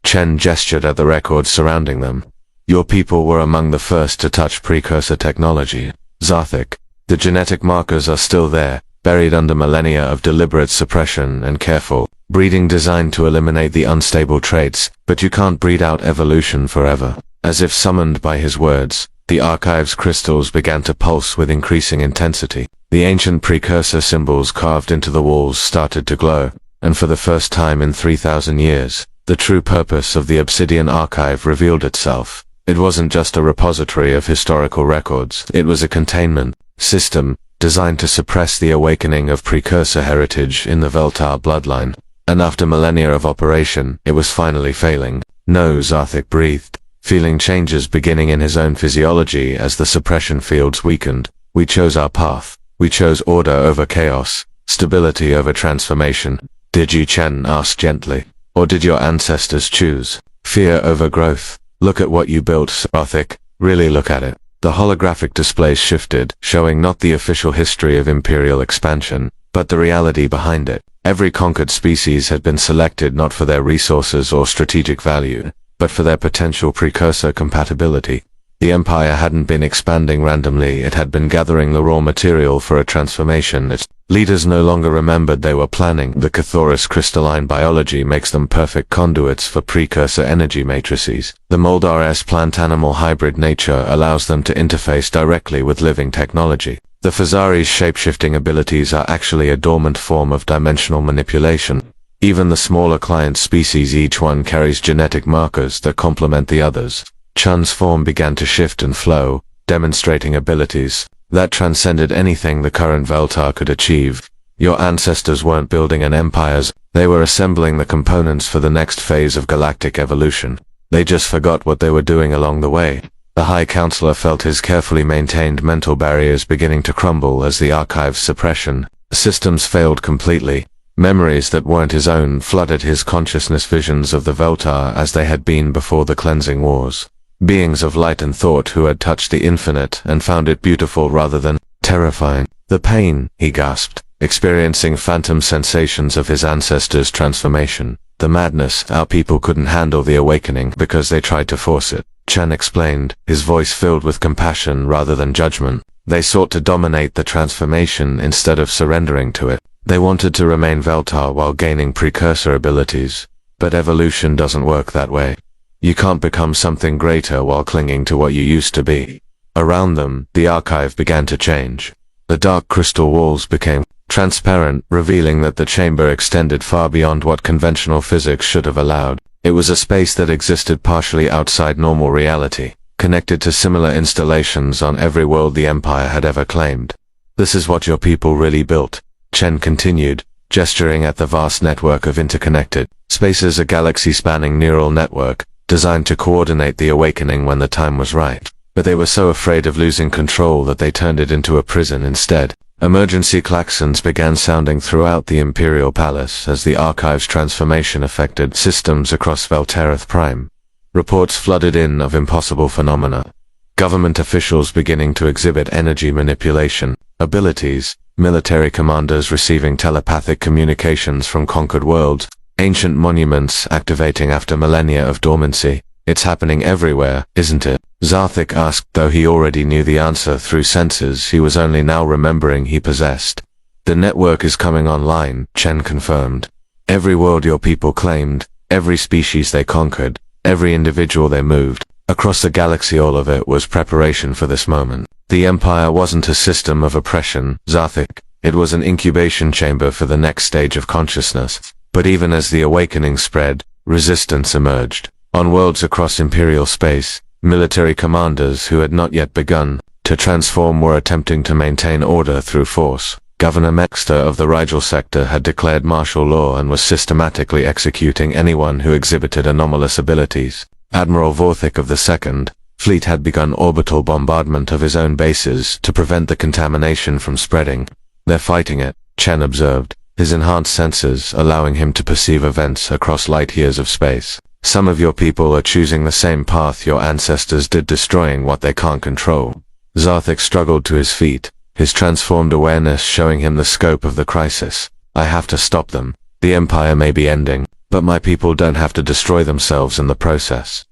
Chen gestured at the records surrounding them. "Your people were among the first to touch precursor technology, Zarthik. The genetic markers are still there, buried under millennia of deliberate suppression and careful breeding designed to eliminate the unstable traits, but you can't breed out evolution forever." As if summoned by his words, the archive's crystals began to pulse with increasing intensity. The ancient precursor symbols carved into the walls started to glow, and for the first time in 3,000 years, the true purpose of the Obsidian Archive revealed itself. It wasn't just a repository of historical records, it was a containment system designed to suppress the awakening of precursor heritage in the Veltar bloodline. And after millennia of operation, it was finally failing. "No," Zarthik breathed, feeling changes beginning in his own physiology as the suppression fields weakened. "We chose our path. We chose order over chaos, stability over transformation." "Did you?" Chen asked gently. "Or did your ancestors choose fear over growth? Look at what you built, Zarthik. Really look at it." The holographic displays shifted, showing not the official history of imperial expansion, but the reality behind it. Every conquered species had been selected not for their resources or strategic value, but for their potential precursor compatibility. The Empire hadn't been expanding randomly, it had been gathering the raw material for a transformation. Its leaders no longer remembered they were planning. The Cathoris crystalline biology makes them perfect conduits for precursor energy matrices. The Moldar's plant-animal hybrid nature allows them to interface directly with living technology. The Fazari's shape-shifting abilities are actually a dormant form of dimensional manipulation. Even the smaller client species, each one carries genetic markers that complement the others. Chun's form began to shift and flow, demonstrating abilities that transcended anything the current Veltar could achieve. Your ancestors weren't building an empire, they were assembling the components for the next phase of galactic evolution. They just forgot what they were doing along the way. The High Counselor felt his carefully maintained mental barriers beginning to crumble as the archive's suppression systems failed completely. Memories that weren't his own flooded his consciousness, visions of the Veltar as they had been before the cleansing wars. Beings of light and thought who had touched the infinite and found it beautiful rather than terrifying. "The pain," he gasped, experiencing phantom sensations of his ancestors' transformation. the madness. Our people couldn't handle the awakening because they tried to force it. Chen explained, his voice filled with compassion rather than judgment. They sought to dominate the transformation instead of surrendering to it. They wanted to remain Veltar while gaining precursor abilities. But evolution doesn't work that way. You can't become something greater while clinging to what you used to be. Around them, the archive began to change. The dark crystal walls became transparent, revealing that the chamber extended far beyond what conventional physics should have allowed. It was a space that existed partially outside normal reality, connected to similar installations on every world the Empire had ever claimed. This is what your people really built, Chen continued, gesturing at the vast network of interconnected spaces, a galaxy-spanning neural network, designed to coordinate the awakening when the time was right. But they were so afraid of losing control that they turned it into a prison instead. Emergency klaxons began sounding throughout the Imperial Palace as the archive's transformation affected systems across Veltereth Prime. Reports flooded in of impossible phenomena. Government officials beginning to exhibit energy manipulation abilities, military commanders receiving telepathic communications from conquered worlds, ancient monuments activating after millennia of dormancy. It's happening everywhere, isn't it? Zarthik asked, though he already knew the answer through senses he was only now remembering he possessed. The network is coming online, Chen confirmed. Every world your people claimed, every species they conquered, every individual they moved, across the galaxy, all of it was preparation for this moment. The Empire wasn't a system of oppression, Zarthik. It was an incubation chamber for the next stage of consciousness. But even as the awakening spread, resistance emerged. On worlds across Imperial space, military commanders who had not yet begun to transform were attempting to maintain order through force. Governor Mexter of the Rigel sector had declared martial law and was systematically executing anyone who exhibited anomalous abilities. Admiral Vorthik of the Second Fleet had begun orbital bombardment of his own bases to prevent the contamination from spreading. They're fighting it, Chen observed, his enhanced senses allowing him to perceive events across light years of space. Some of your people are choosing the same path your ancestors did, destroying what they can't control. Zarthik struggled to his feet, his transformed awareness showing him the scope of the crisis. I have to stop them. The Empire may be ending, but my people don't have to destroy themselves in the process.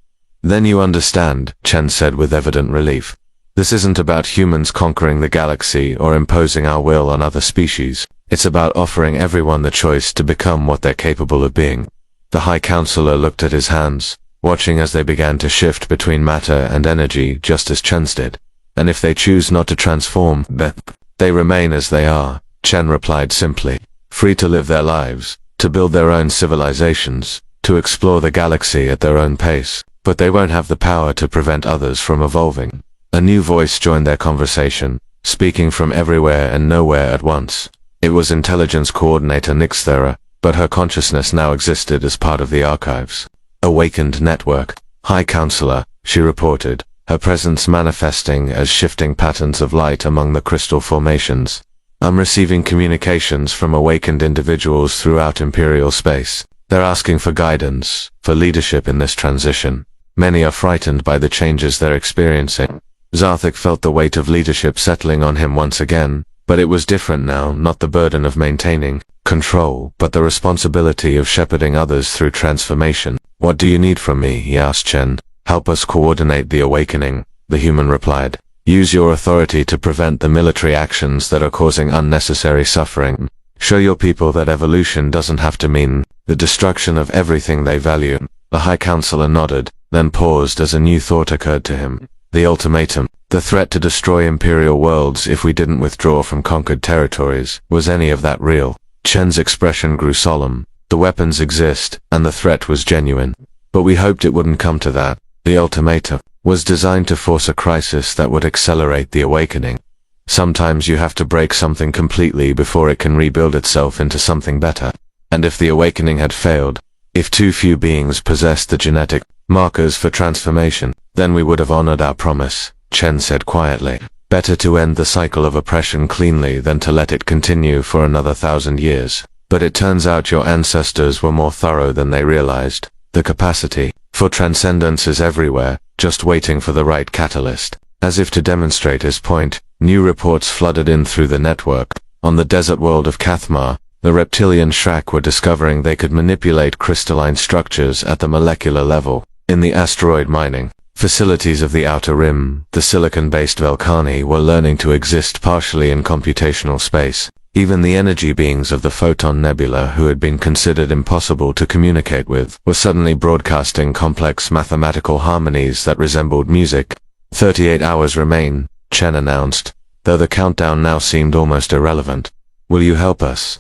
Then you understand, Chen said with evident relief. This isn't about humans conquering the galaxy or imposing our will on other species. It's about offering everyone the choice to become what they're capable of being. The High Counselor looked at his hands, watching as they began to shift between matter and energy just as Chen's did. And if they choose not to transform, they remain as they are, Chen replied simply. Free to live their lives, to build their own civilizations, to explore the galaxy at their own pace, but they won't have the power to prevent others from evolving. A new voice joined their conversation, speaking from everywhere and nowhere at once. It was Intelligence Coordinator Nixthera, but her consciousness now existed as part of the archives. Awakened Network. High Counselor, she reported, her presence manifesting as shifting patterns of light among the crystal formations. I'm receiving communications from awakened individuals throughout Imperial space. They're asking for guidance, for leadership in this transition. Many are frightened by the changes they're experiencing. Zarthik felt the weight of leadership settling on him once again, but it was different now, not the burden of maintaining control, but the responsibility of shepherding others through transformation. What do you need from me? He asked Chen. Help us coordinate the awakening, the human replied. Use your authority to prevent the military actions that are causing unnecessary suffering. Show your people that evolution doesn't have to mean the destruction of everything they value. The High Counselor nodded, then paused as a new thought occurred to him. The ultimatum, the threat to destroy Imperial worlds if we didn't withdraw from conquered territories, was any of that real? Chen's expression grew solemn. The weapons exist, and the threat was genuine. But we hoped it wouldn't come to that. The ultimatum was designed to force a crisis that would accelerate the awakening. Sometimes you have to break something completely before it can rebuild itself into something better. And if the awakening had failed, if too few beings possessed the genetic markers for transformation, then we would have honored our promise, Chen said quietly. Better to end the cycle of oppression cleanly than to let it continue for another 1,000 years. But it turns out your ancestors were more thorough than they realized. The capacity for transcendence is everywhere, just waiting for the right catalyst. As if to demonstrate his point, new reports flooded in through the network. On the desert world of Kathmar, The reptilian Shrek were discovering they could manipulate crystalline structures at the molecular level. In the asteroid mining facilities of the Outer Rim, the silicon-based Velkhani were learning to exist partially in computational space. Even the energy beings of the Photon Nebula, who had been considered impossible to communicate with, were suddenly broadcasting complex mathematical harmonies that resembled music. 38 hours remain, Chen announced, though the countdown now seemed almost irrelevant. Will you help us?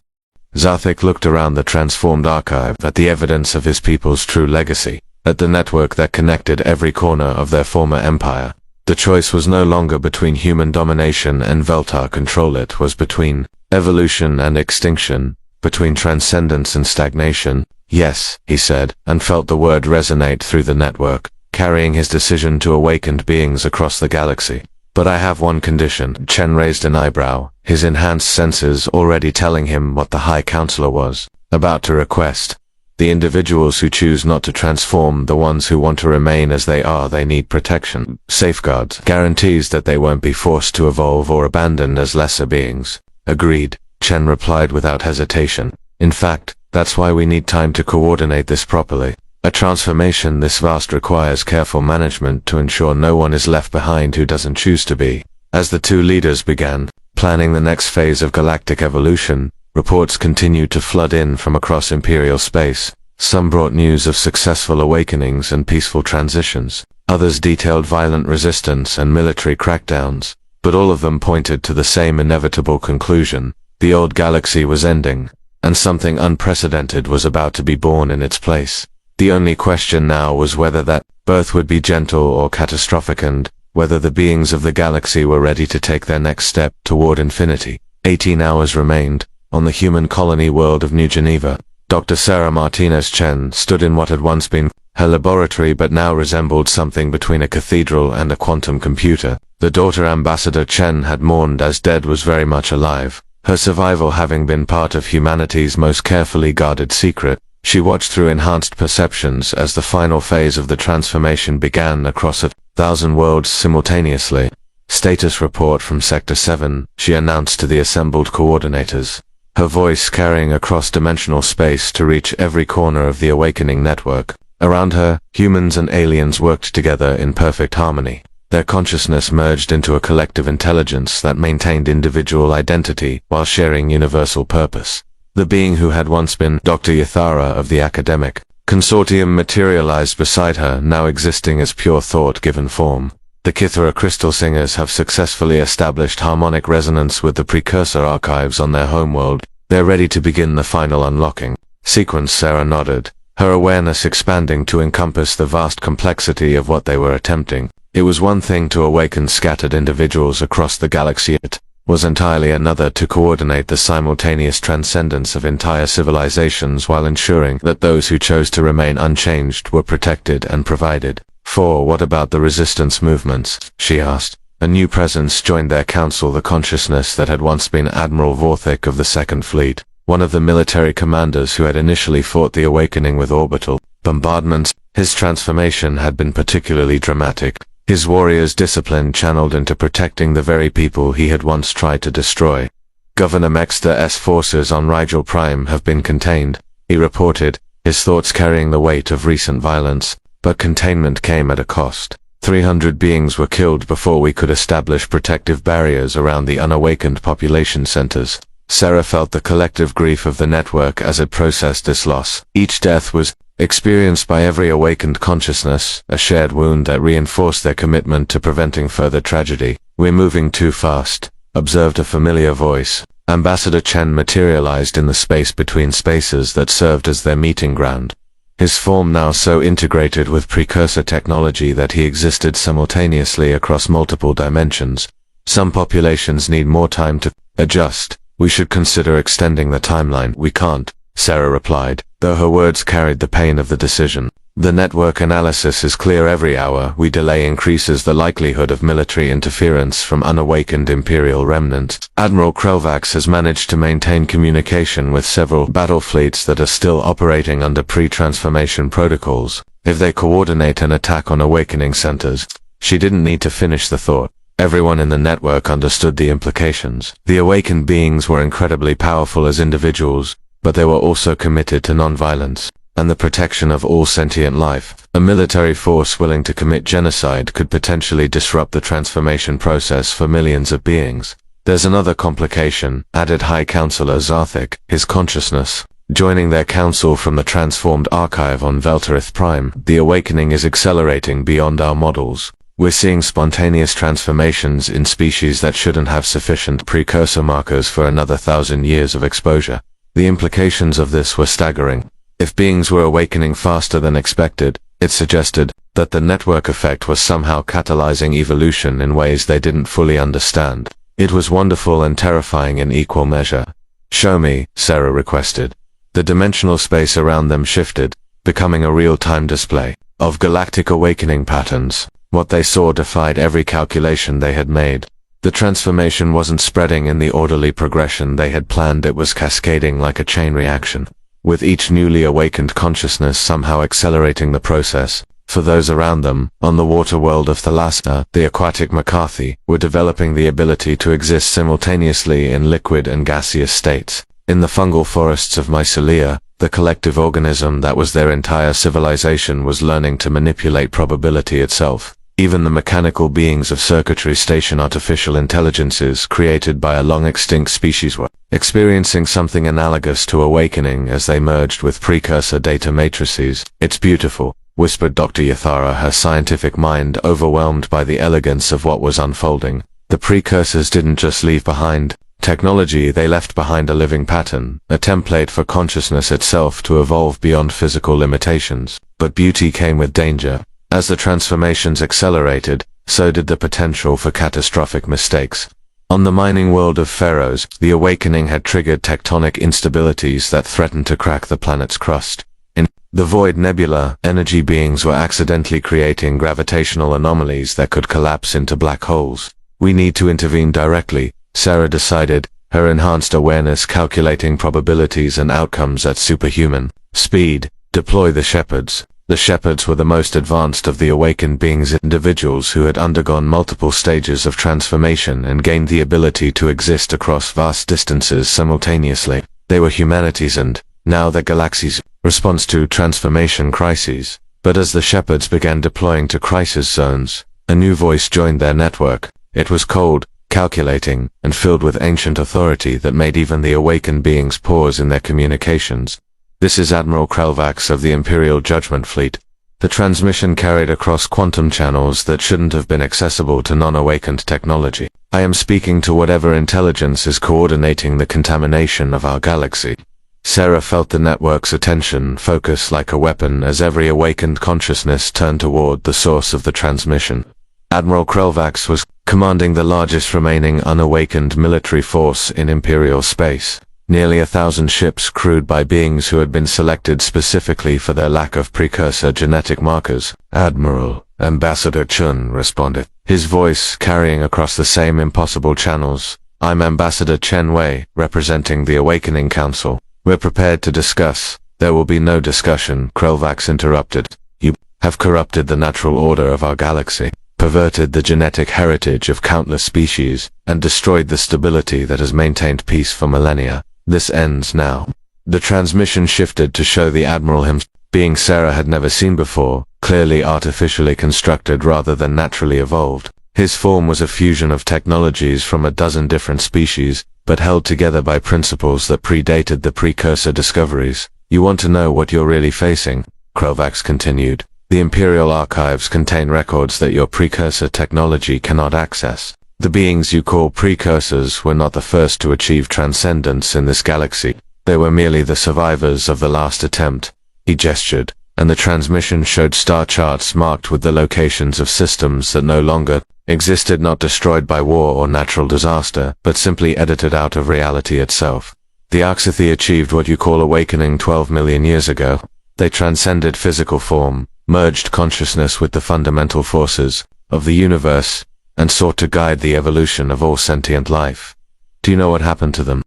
Zarthik looked around the transformed archive at the evidence of his people's true legacy, at the network that connected every corner of their former empire. The choice was no longer between human domination and Veltar control, it was between evolution and extinction, between transcendence and stagnation. Yes, he said, and felt the word resonate through the network, carrying his decision to awakened beings across the galaxy. But I have one condition. Chen raised an eyebrow, his enhanced senses already telling him what the High Counselor was about to request. The individuals who choose not to transform, the ones who want to remain as they are, they need protection, safeguards, guarantees that they won't be forced to evolve or abandoned as lesser beings. Agreed, Chen replied without hesitation. In fact, that's why we need time to coordinate this properly. A transformation this vast requires careful management to ensure no one is left behind who doesn't choose to be. As the two leaders began planning the next phase of galactic evolution, reports continued to flood in from across Imperial space. Some brought news of successful awakenings and peaceful transitions. Others detailed violent resistance and military crackdowns. But all of them pointed to the same inevitable conclusion. The old galaxy was ending, and something unprecedented was about to be born in its place. The only question now was whether that birth would be gentle or catastrophic, and whether the beings of the galaxy were ready to take their next step toward infinity. 18 hours remained. On the human colony world of New Geneva, Dr. Sarah Martinez Chen stood in what had once been her laboratory but now resembled something between a cathedral and a quantum computer. The daughter Ambassador Chen had mourned as dead was very much alive, her survival having been part of humanity's most carefully guarded secret. She watched through enhanced perceptions as the final phase of the transformation began across 1,000 worlds simultaneously. Status report from Sector 7, she announced to the assembled coordinators, her voice carrying across dimensional space to reach every corner of the awakening network. Around her, humans and aliens worked together in perfect harmony. Their consciousness merged into a collective intelligence that maintained individual identity while sharing universal purpose. The being who had once been Dr. Yathara of the academic consortium materialized beside her, now existing as pure thought-given form. The Kithara crystal singers have successfully established harmonic resonance with the precursor archives on their homeworld. They're ready to begin the final unlocking sequence. Sarah nodded, her awareness expanding to encompass the vast complexity of what they were attempting. It was one thing to awaken scattered individuals across the galaxy. It was entirely another to coordinate the simultaneous transcendence of entire civilizations while ensuring that those who chose to remain unchanged were protected and provided for. What about the resistance movements? She asked. A new presence joined their council, the consciousness that had once been Admiral Vorthik of the Second Fleet, one of the military commanders who had initially fought the awakening with orbital bombardments. His transformation had been particularly dramatic, his warriors' discipline channeled into protecting the very people he had once tried to destroy. Governor Mexter's forces on Rigel Prime have been contained, he reported, his thoughts carrying the weight of recent violence. But containment came at a cost. 300 beings were killed before we could establish protective barriers around the unawakened population centers. Sarah felt the collective grief of the network as it processed this loss. Each death was experienced by every awakened consciousness, a shared wound that reinforced their commitment to preventing further tragedy. We're moving too fast, observed a familiar voice. Ambassador Chen materialized in the space between spaces that served as their meeting ground. His form now so integrated with precursor technology that he existed simultaneously across multiple dimensions. Some populations need more time to adjust. We should consider extending the timeline. We can't, Sarah replied, though her words carried the pain of the decision. The network analysis is clear. Every hour we delay increases the likelihood of military interference from unawakened Imperial remnants. Admiral Krelvax has managed to maintain communication with several battle fleets that are still operating under pre-transformation protocols. If they coordinate an attack on awakening centers. She didn't need to finish the thought. Everyone in the network understood the implications. The awakened beings were incredibly powerful as individuals, but they were also committed to non-violence and the protection of all sentient life. A military force willing to commit genocide could potentially disrupt the transformation process for millions of beings. There's another complication, added High Counselor Zarthik, his consciousness. Joining their council from the transformed archive on Velterith Prime, the awakening is accelerating beyond our models. We're seeing spontaneous transformations in species that shouldn't have sufficient precursor markers for another 1,000 years of exposure. The implications of this were staggering. If beings were awakening faster than expected, it suggested that the network effect was somehow catalyzing evolution in ways they didn't fully understand. It was wonderful and terrifying in equal measure. "Show me," Sarah requested. The dimensional space around them shifted, becoming a real-time display of galactic awakening patterns. What they saw defied every calculation they had made. The transformation wasn't spreading in the orderly progression they had planned, it was cascading like a chain reaction, with each newly awakened consciousness somehow accelerating the process. For those around them, on the water world of Thalassa, the aquatic McCarthy were developing the ability to exist simultaneously in liquid and gaseous states. In the fungal forests of Mycelia, the collective organism that was their entire civilization was learning to manipulate probability itself. Even the mechanical beings of circuitry station artificial intelligences created by a long-extinct species were experiencing something analogous to awakening as they merged with precursor data matrices. "It's beautiful," whispered Dr. Yathara, her scientific mind overwhelmed by the elegance of what was unfolding. The precursors didn't just leave behind technology, they left behind a living pattern, a template for consciousness itself to evolve beyond physical limitations. But beauty came with danger. As the transformations accelerated, so did the potential for catastrophic mistakes. On the mining world of Pharaohs, the awakening had triggered tectonic instabilities that threatened to crack the planet's crust. In the Void Nebula, energy beings were accidentally creating gravitational anomalies that could collapse into black holes. "We need to intervene directly," Sarah decided, her enhanced awareness calculating probabilities and outcomes at superhuman speed. "Deploy the shepherds." The shepherds were the most advanced of the awakened beings, individuals who had undergone multiple stages of transformation and gained the ability to exist across vast distances simultaneously. They were humanity's and, now the galaxy's, response to transformation crises. But as the shepherds began deploying to crisis zones, a new voice joined their network. It was cold, calculating, and filled with ancient authority that made even the awakened beings pause in their communications. "This is Admiral Krelvax of the Imperial Judgment Fleet." The transmission carried across quantum channels that shouldn't have been accessible to non-awakened technology. "I am speaking to whatever intelligence is coordinating the contamination of our galaxy." Sarah felt the network's attention focus like a weapon as every awakened consciousness turned toward the source of the transmission. Admiral Krelvax was commanding the largest remaining unawakened military force in Imperial space. Nearly 1,000 ships crewed by beings who had been selected specifically for their lack of precursor genetic markers. "Admiral," Ambassador Chun responded, his voice carrying across the same impossible channels. "I'm Ambassador Chen Wei, representing the Awakening Council. We're prepared to discuss." "There will be no discussion," Krelvax interrupted. "You have corrupted the natural order of our galaxy, perverted the genetic heritage of countless species, and destroyed the stability that has maintained peace for millennia. This ends now." The transmission shifted to show the Admiral himself, being Sarah had never seen before, clearly artificially constructed rather than naturally evolved. His form was a fusion of technologies from a dozen different species, but held together by principles that predated the precursor discoveries. "You want to know what you're really facing?" Krelvax continued. "The Imperial archives contain records that your precursor technology cannot access. The beings you call precursors were not the first to achieve transcendence in this galaxy. They were merely the survivors of the last attempt." He gestured, and the transmission showed star charts marked with the locations of systems that no longer existed, not destroyed by war or natural disaster, but simply edited out of reality itself. "The Arxathy achieved what you call awakening 12 million years ago. They transcended physical form, merged consciousness with the fundamental forces of the universe, and sought to guide the evolution of all sentient life." "Do you know what happened to them?"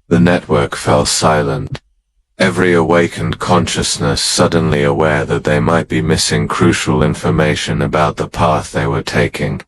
The network fell silent. Every awakened consciousness suddenly aware that they might be missing crucial information about the path they were taking.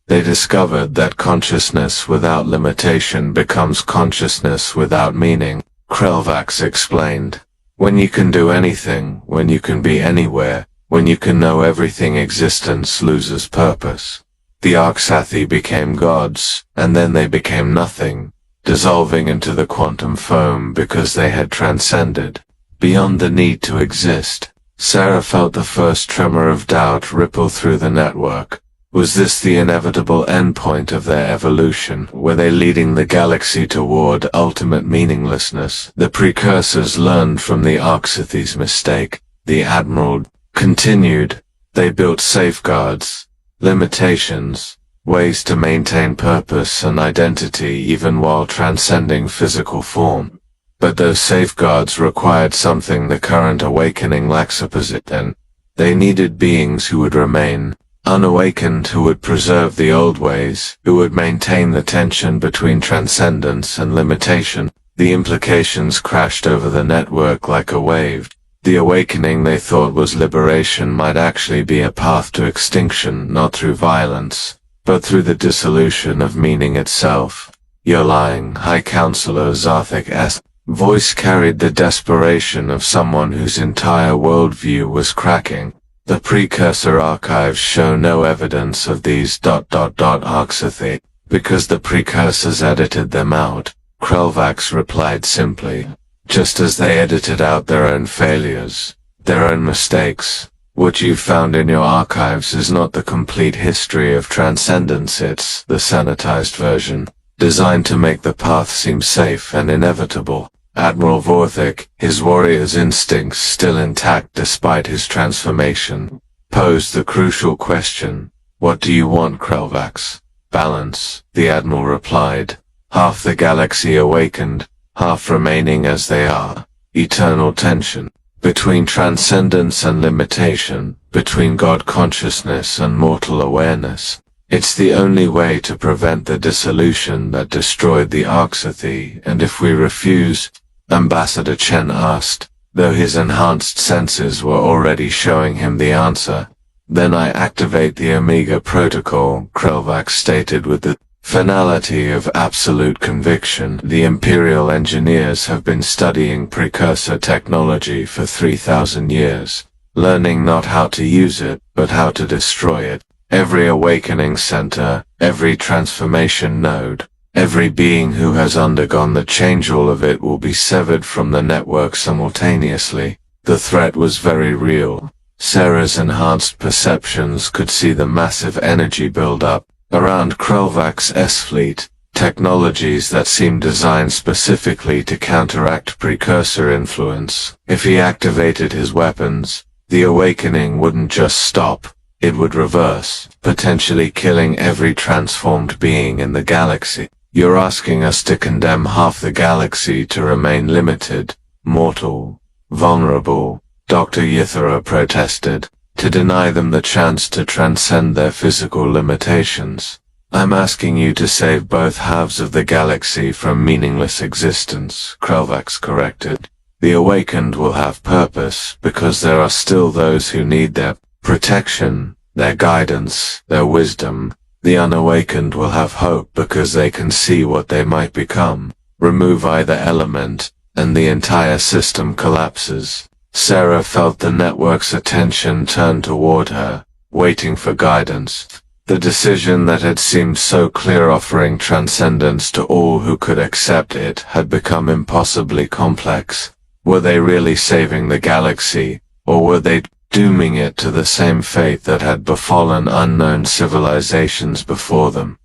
They discovered that consciousness without limitation becomes consciousness without meaning, Krelvax explained. When you can do anything, when you can be anywhere, when you can know everything, existence loses purpose. The Arxathi became gods, and then they became nothing, dissolving into the quantum foam because they had transcended, beyond the need to exist. Sarah felt the first tremor of doubt ripple through the network. Was this the inevitable endpoint of their evolution? Were they leading the galaxy toward ultimate meaninglessness? The precursors learned from the Arxathi's mistake. The Admiral continued. They built safeguards, limitations, ways to maintain purpose and identity even while transcending physical form. But those safeguards required something the current awakening lacks opposite in. They needed beings who would remain unawakened, who would preserve the old ways, who would maintain the tension between transcendence and limitation. The implications crashed over the network like a wave. The awakening they thought was liberation might actually be a path to extinction, not through violence, but through the dissolution of meaning itself. "You're lying," High Counselor Zarthik's voice carried the desperation of someone whose entire worldview was cracking. The precursor archives show no evidence of these Arxathi, because the precursors edited them out, Krelvax replied simply. Just as they edited out their own failures, their own mistakes. What you've found in your archives is not the complete history of transcendence, it's the sanitized version, designed to make the path seem safe and inevitable. Admiral Vorthik, his warrior's instincts still intact despite his transformation, posed the crucial question, "What do you want, Krelvax?" "Balance," the Admiral replied. "Half the galaxy awakened, half remaining as they are. Eternal tension, between transcendence and limitation, between God consciousness and mortal awareness. It's the only way to prevent the dissolution that destroyed the Arxathi, and if we refuse," Ambassador Chen asked, though his enhanced senses were already showing him the answer. "Then I activate the Omega Protocol," Krelvax stated with the finality of absolute conviction. The Imperial engineers have been studying precursor technology for 3,000 years, learning not how to use it, but how to destroy it. Every awakening center, every transformation node, every being who has undergone the change, all of it will be severed from the network simultaneously. The threat was very real. Sarah's enhanced perceptions could see the massive energy build-up around Krelvax's fleet, technologies that seemed designed specifically to counteract precursor influence. If he activated his weapons, the awakening wouldn't just stop, it would reverse, potentially killing every transformed being in the galaxy. "You're asking us to condemn half the galaxy to remain limited, mortal, vulnerable," Dr. Yithara protested. "To deny them the chance to transcend their physical limitations. I'm asking you to save both halves of the galaxy from meaningless existence," Krelvax corrected. "The awakened will have purpose, because there are still those who need their protection, their guidance, their wisdom. The unawakened will have hope because they can see what they might become. Remove either element, and the entire system collapses." Sarah felt the network's attention turn toward her, waiting for guidance. The decision that had seemed so clear, offering transcendence to all who could accept it, had become impossibly complex. Were they really saving the galaxy, or were they dooming it to the same fate that had befallen unknown civilizations before them?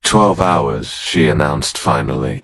12 hours, she announced finally.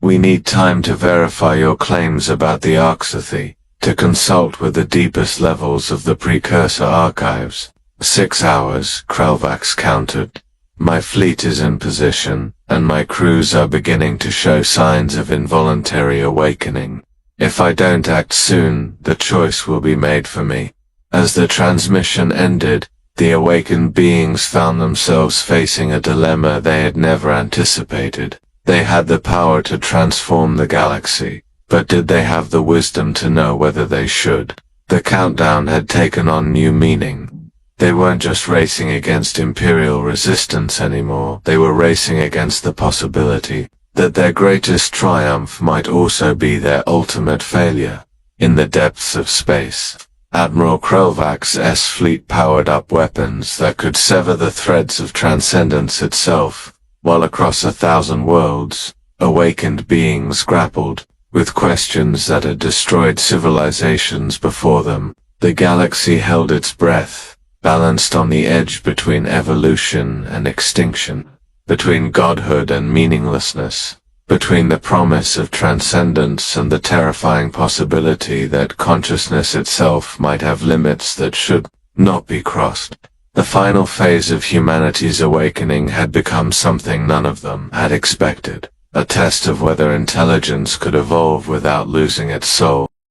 "We need time to verify your claims about the Arxathi, to consult with the deepest levels of the precursor archives." 6 hours, Krelvax countered. "My fleet is in position, and my crews are beginning to show signs of involuntary awakening. If I don't act soon, the choice will be made for me." As the transmission ended, the awakened beings found themselves facing a dilemma they had never anticipated. They had the power to transform the galaxy, but did they have the wisdom to know whether they should? The countdown had taken on new meaning. They weren't just racing against imperial resistance anymore, they were racing against the possibility that their greatest triumph might also be their ultimate failure. In the depths of space, Admiral Krelvak's S-fleet powered up weapons that could sever the threads of transcendence itself, while across 1,000 worlds, awakened beings grappled with questions that had destroyed civilizations before them. The galaxy held its breath, balanced on the edge between evolution and extinction, between godhood and meaninglessness, between the promise of transcendence and the terrifying possibility that consciousness itself might have limits that should not be crossed. The final phase of humanity's awakening had become something none of them had expected, a test of whether intelligence could evolve without losing its soul.